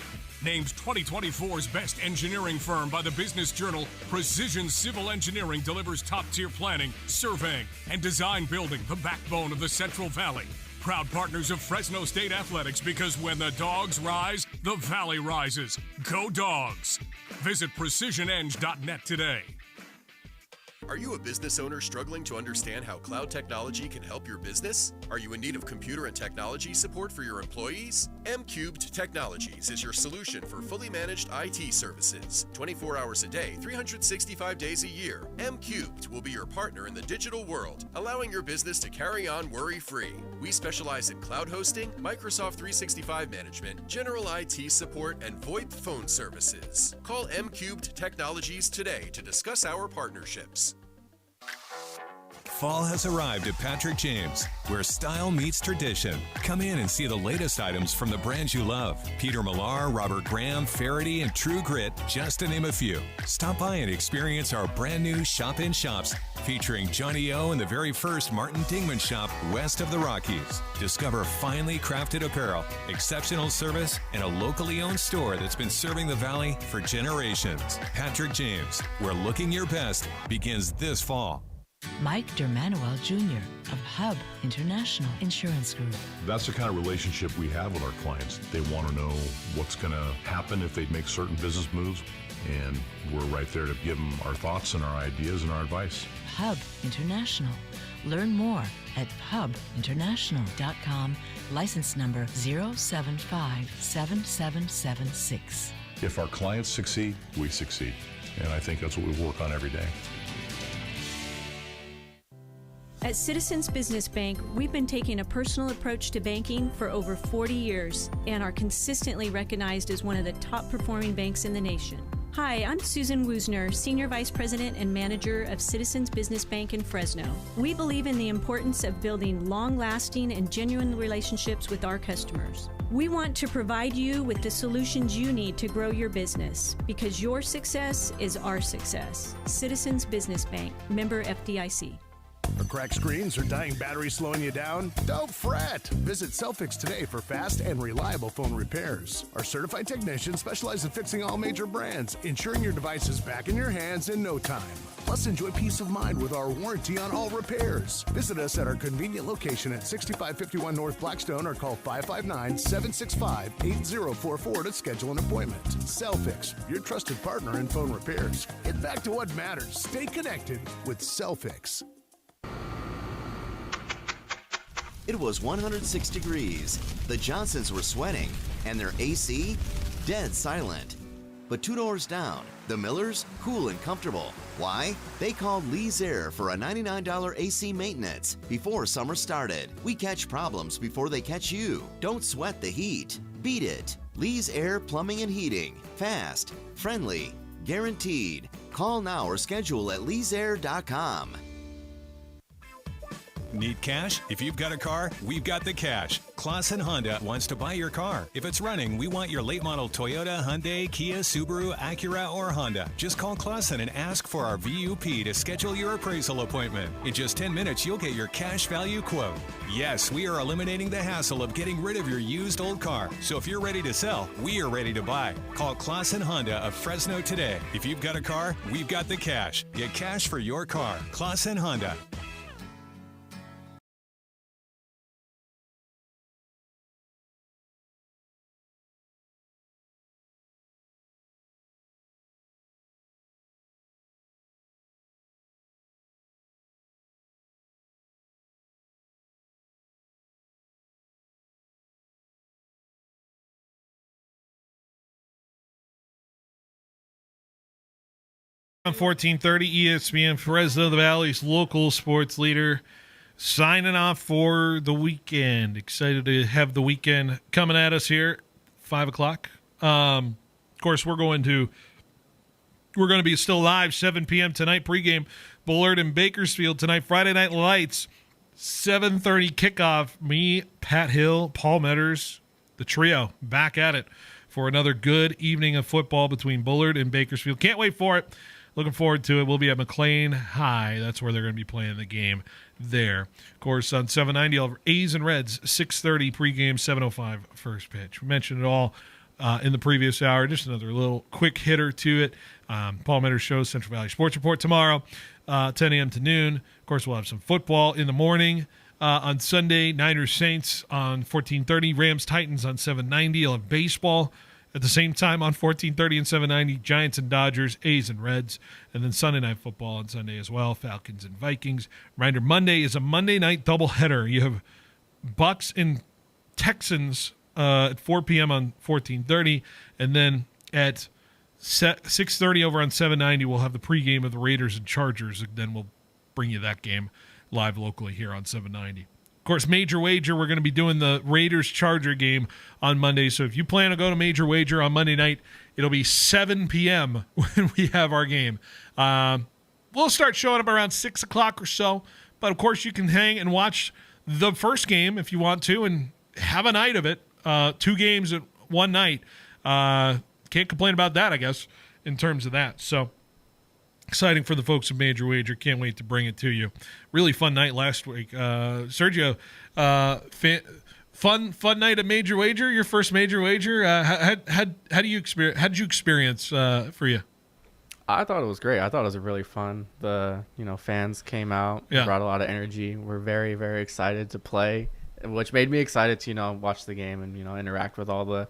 Named 2024's best engineering firm by the Business Journal, Precision Civil Engineering delivers top-tier planning, surveying, and design building, the backbone of the Central Valley. Proud partners of Fresno State Athletics, because when the dogs rise, the Valley rises. Go Dogs! Visit precisioneng.net today. Are you a business owner struggling to understand how cloud technology can help your business? Are you in need of computer and technology support for your employees? M-Cubed Technologies is your solution for fully managed IT services. 24 hours a day, 365 days a year. M-Cubed will be your partner in the digital world, allowing your business to carry on worry-free. We specialize in cloud hosting, Microsoft 365 management, general IT support, and VoIP phone services. Call M-Cubed Technologies today to discuss our partnerships. Fall has arrived at Patrick James, where style meets tradition. Come in and see the latest items from the brands you love. Peter Millar, Robert Graham, Faraday, and True Grit, just to name a few. Stop by and experience our brand new shop-in-shops featuring Johnny O and the very first Martin Dingman shop west of the Rockies. Discover finely crafted apparel, exceptional service, and a locally owned store that's been serving the Valley for generations. Patrick James, where looking your best begins this fall. Mike Dermanuel Jr. of Hub International Insurance Group. That's the kind of relationship we have with our clients. They want to know what's going to happen if they make certain business moves, and we're right there to give them our thoughts and our ideas and our advice. Hub International. Learn more at hubinternational.com. License number 0757776. If our clients succeed, we succeed. And I think that's what we work on every day. At Citizens Business Bank, we've been taking a personal approach to banking for over 40 years and are consistently recognized as one of the top performing banks in the nation. Hi, I'm Susan Woosner, Senior Vice President and Manager of Citizens Business Bank in Fresno. We believe in the importance of building long-lasting and genuine relationships with our customers. We want to provide you with the solutions you need to grow your business, because your success is our success. Citizens Business Bank, member FDIC. Are cracked screens or dying batteries slowing you down? Don't fret! Visit Cellfix today for fast and reliable phone repairs. Our certified technicians specialize in fixing all major brands, ensuring your device is back in your hands in no time. Plus, enjoy peace of mind with our warranty on all repairs. Visit us at our convenient location at 6551 North Blackstone or call 559-765-8044 to schedule an appointment. Cellfix, your trusted partner in phone repairs. Get back to what matters. Stay connected with Cellfix. It was 106 degrees. The Johnsons were sweating, and their AC, dead silent. But 2 doors down, the Millers, cool and comfortable. Why? They called Lee's Air for a $99 AC maintenance before summer started. We catch problems before they catch you. Don't sweat the heat. Beat it. Lee's Air Plumbing and Heating. Fast, friendly, guaranteed. Call now or schedule at leesair.com. Need cash? If you've got a car, we've got the cash. Clausen Honda wants to buy your car. If it's running, we want your late model Toyota, Hyundai, Kia, Subaru, Acura, or Honda. Just call Clausen and ask for our VUP to schedule your appraisal appointment. In just 10 minutes, you'll get your cash value quote. Yes, we are eliminating the hassle of getting rid of your used old car. So if you're ready to sell, we are ready to buy. Call Clausen Honda of Fresno today. If you've got a car, we've got the cash. Get cash for your car. Clausen Honda. On 1430 ESPN Fresno, the Valley's local sports leader, signing off for the weekend. Excited to have the weekend coming at us here, 5 o'clock. Of course, we're going to be still live 7 p.m. tonight. Pregame Bullard and Bakersfield tonight. Friday Night Lights, 7:30 kickoff. Me, Pat Hill, Paul Metters, the trio back at it for another good evening of football between Bullard and Bakersfield. Can't wait for it. Looking forward to it. We'll be at McLean High. That's where they're going to be playing the game there. Of course, on 790, I'll have A's and Reds, 6:30 pregame, 7:05 first pitch. We mentioned it all in the previous hour. Just another little quick hitter to it. Paul Metters shows Central Valley Sports Report tomorrow, 10 a.m. to noon. Of course, we'll have some football in the morning. On Sunday, Niners Saints on 1430, Rams Titans on 790. You'll have baseball at the same time on 1430 and 790, Giants and Dodgers, A's and Reds. And then Sunday Night Football on Sunday as well, Falcons and Vikings. Reminder, Monday is a Monday night doubleheader. You have Bucks and Texans at 4 p.m. on 1430. And then at 6:30 over on 790, we'll have the pregame of the Raiders and Chargers. Then we'll bring you that game live locally here on 790. Of course, Major Wager, we're going to be doing the Raiders-Charger game on Monday. So if you plan to go to Major Wager on Monday night, it'll be 7 p.m. when we have our game. We'll start showing up around 6 o'clock or so. But, of course, you can hang and watch the first game if you want to and have a night of it. 2 games at one night. Can't complain about that, I guess, in terms of that. So exciting for the folks at Major Wager. Can't wait to bring it to you. Really fun night last week. Sergio, fun night at Major Wager. Your first Major Wager. How did you experience for you? I thought it was great. I thought it was really fun. The fans came out, brought a lot of energy. We're very, very excited to play, which made me excited to watch the game and interact with all the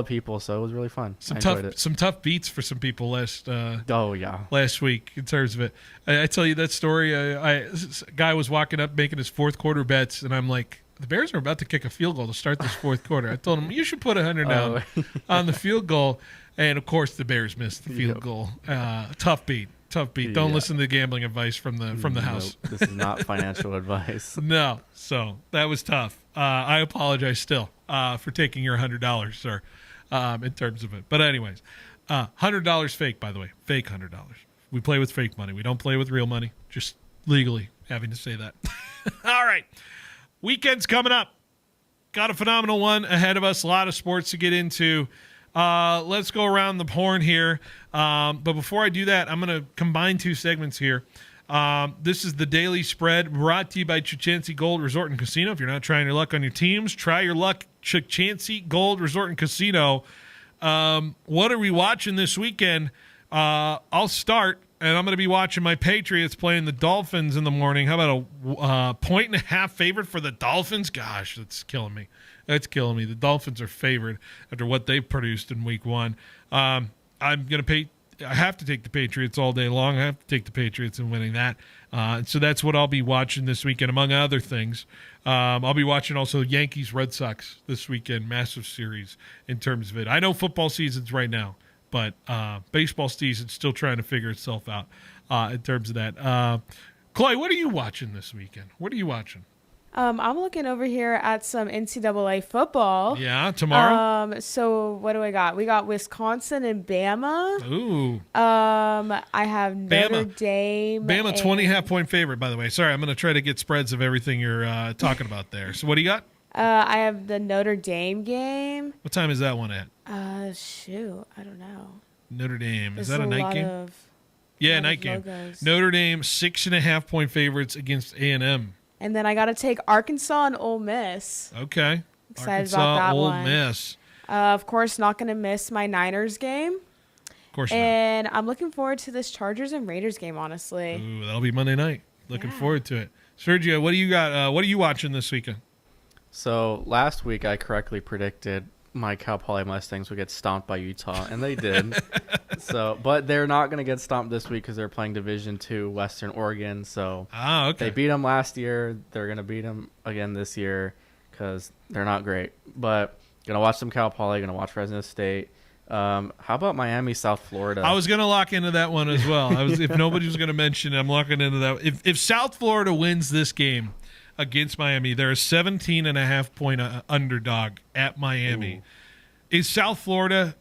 people. So it was really fun. Some tough beats for some people last week in terms of it. I tell you that story. A guy was walking up making his fourth quarter bets, and I'm like, the Bears are about to kick a field goal to start this fourth quarter. I told him you should put 100 down on the field goal, and of course the Bears missed the field goal. Tough beat. Don't listen to the gambling advice from the house. This is not financial advice. No. So that was tough. I apologize still for taking your $100, sir, in terms of it. But anyways, $100 fake, by the way. Fake $100. We play with fake money. We don't play with real money. Just legally having to say that. All right. Weekend's coming up. Got a phenomenal one ahead of us. A lot of sports to get into. Let's go around the horn here. But before I do that, I'm going to combine 2 segments here. This is the Daily Spread brought to you by Chachansey Gold Resort and Casino. If you're not trying your luck on your teams, try your luck Chachansey Gold Resort and Casino. What are we watching this weekend? I'll start. and I'm going to be watching my Patriots playing the Dolphins in the morning. How about a 1.5 favorite for the Dolphins? Gosh, that's killing me. That's killing me. The Dolphins are favored after what they've produced in week 1. I'm going to pay. I have to take the Patriots all day long. I have to take the Patriots in winning that. So that's what I'll be watching this weekend, among other things. I'll be watching also Yankees Red Sox this weekend, massive series in terms of it. I know football season's right now, but baseball season's still trying to figure itself out in terms of that. Clay, what are you watching this weekend? What are you watching? I'm looking over here at some NCAA football. Yeah, tomorrow. So what do I got? We got Wisconsin and Bama. Ooh. I have Notre Dame. Bama 20.5-point favorite, by the way. Sorry, I'm going to try to get spreads of everything you're talking about there. So what do you got? I have the Notre Dame game. What time is that one at? I don't know. Notre Dame. There's is that a night game? Yeah, night game. Logos. Notre Dame 6.5-point favorites against A&M. And then I got to take Arkansas and Ole Miss. Okay. Excited Arkansas, about that Ole one. Miss. Of course, not going to miss my Niners game. Of course not. And I'm looking forward to this Chargers and Raiders game, honestly. Ooh, that'll be Monday night. Looking forward to it. Sergio, what do you got? What are you watching this weekend? So last week I correctly predicted my Cal Poly Mustangs would get stomped by Utah, and they did. But they're not going to get stomped this week because they're playing Division II Western Oregon. So okay. They beat them last year. They're going to beat them again this year because they're not great. But going to watch some Cal Poly, going to watch Fresno State. How about Miami, South Florida? I was going to lock into that one as well. If nobody was going to mention it, I'm locking into that. If South Florida wins this game against Miami, they're a 17.5-point underdog at Miami. Ooh. Is South Florida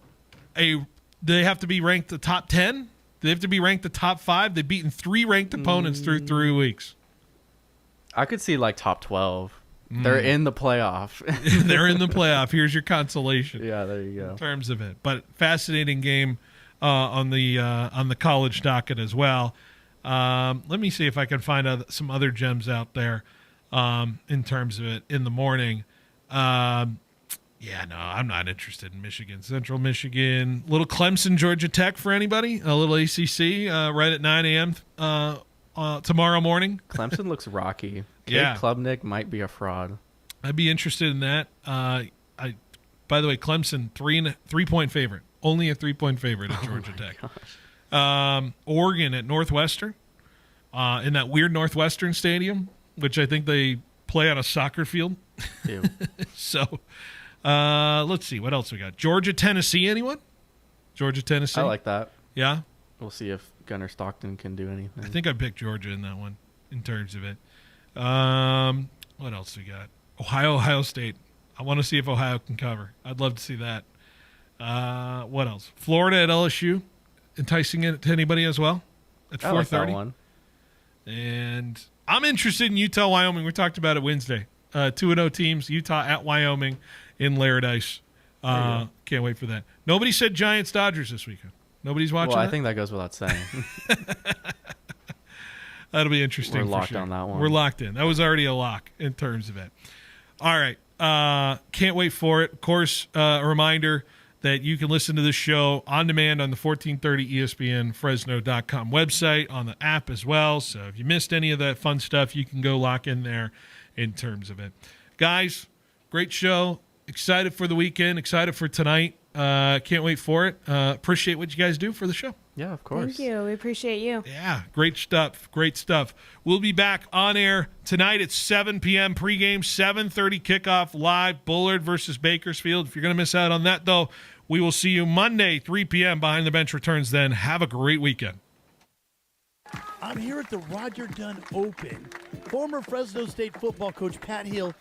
do they have to be ranked the top 10? Do they have to be ranked the top 5? They've beaten 3 ranked opponents through 3 weeks. I could see like top 12. They're in the playoff. They're in the playoff. Here's your consolation. Yeah, there you go. In terms of it, but fascinating game on the college docket as well. Let me see if I can find some other gems out there in terms of it in the morning. No, I'm not interested in Michigan. Central Michigan, little Clemson, Georgia Tech for anybody. A little ACC right at 9 a.m. Tomorrow morning. Clemson looks rocky. Kate Yeah. Klubnik might be a fraud. I'd be interested in that. By the way, Clemson 3-point favorite. Only a 3-point favorite at Georgia Tech. Oregon at Northwestern in that weird Northwestern stadium, which I think they play on a soccer field. Ew. So let's see. What else we got? Georgia, Tennessee, anyone? Georgia, Tennessee? I like that. Yeah? We'll see if Gunnar Stockton can do anything. I think I picked Georgia in that one in terms of it. What else we got? Ohio State. I want to see if Ohio can cover. I'd love to see that. What else? Florida at LSU. Enticing it to anybody as well at 4:30. I like that one. And I'm interested in Utah, Wyoming. We talked about it Wednesday. 2-0 teams, Utah at Wyoming in Laradice. Can't wait for that. Nobody said Giants Dodgers this weekend. Nobody's watching. Well, I that? think that goes without saying. That'll be interesting. We're for locked sure. on that one. We're locked in. That was already a lock in terms of it. All right. Can't wait for it. Of course, a reminder that you can listen to this show on demand on the 1430 ESPN Fresno.com website, on the app as well. So if you missed any of that fun stuff, you can go lock in there in terms of it. Guys, great show. Excited for the weekend. Excited for tonight. Can't wait for it. Appreciate what you guys do for the show. Yeah, of course. Thank you. We appreciate you. Yeah, great stuff. Great stuff. We'll be back on air tonight at 7 p.m. pregame, 7:30 kickoff live, Bullard versus Bakersfield. If you're going to miss out on that, though, we will see you Monday, 3 p.m. Behind the Bench returns then. Have a great weekend. I'm here at the Roger Dunn Open. Former Fresno State football coach Pat Hill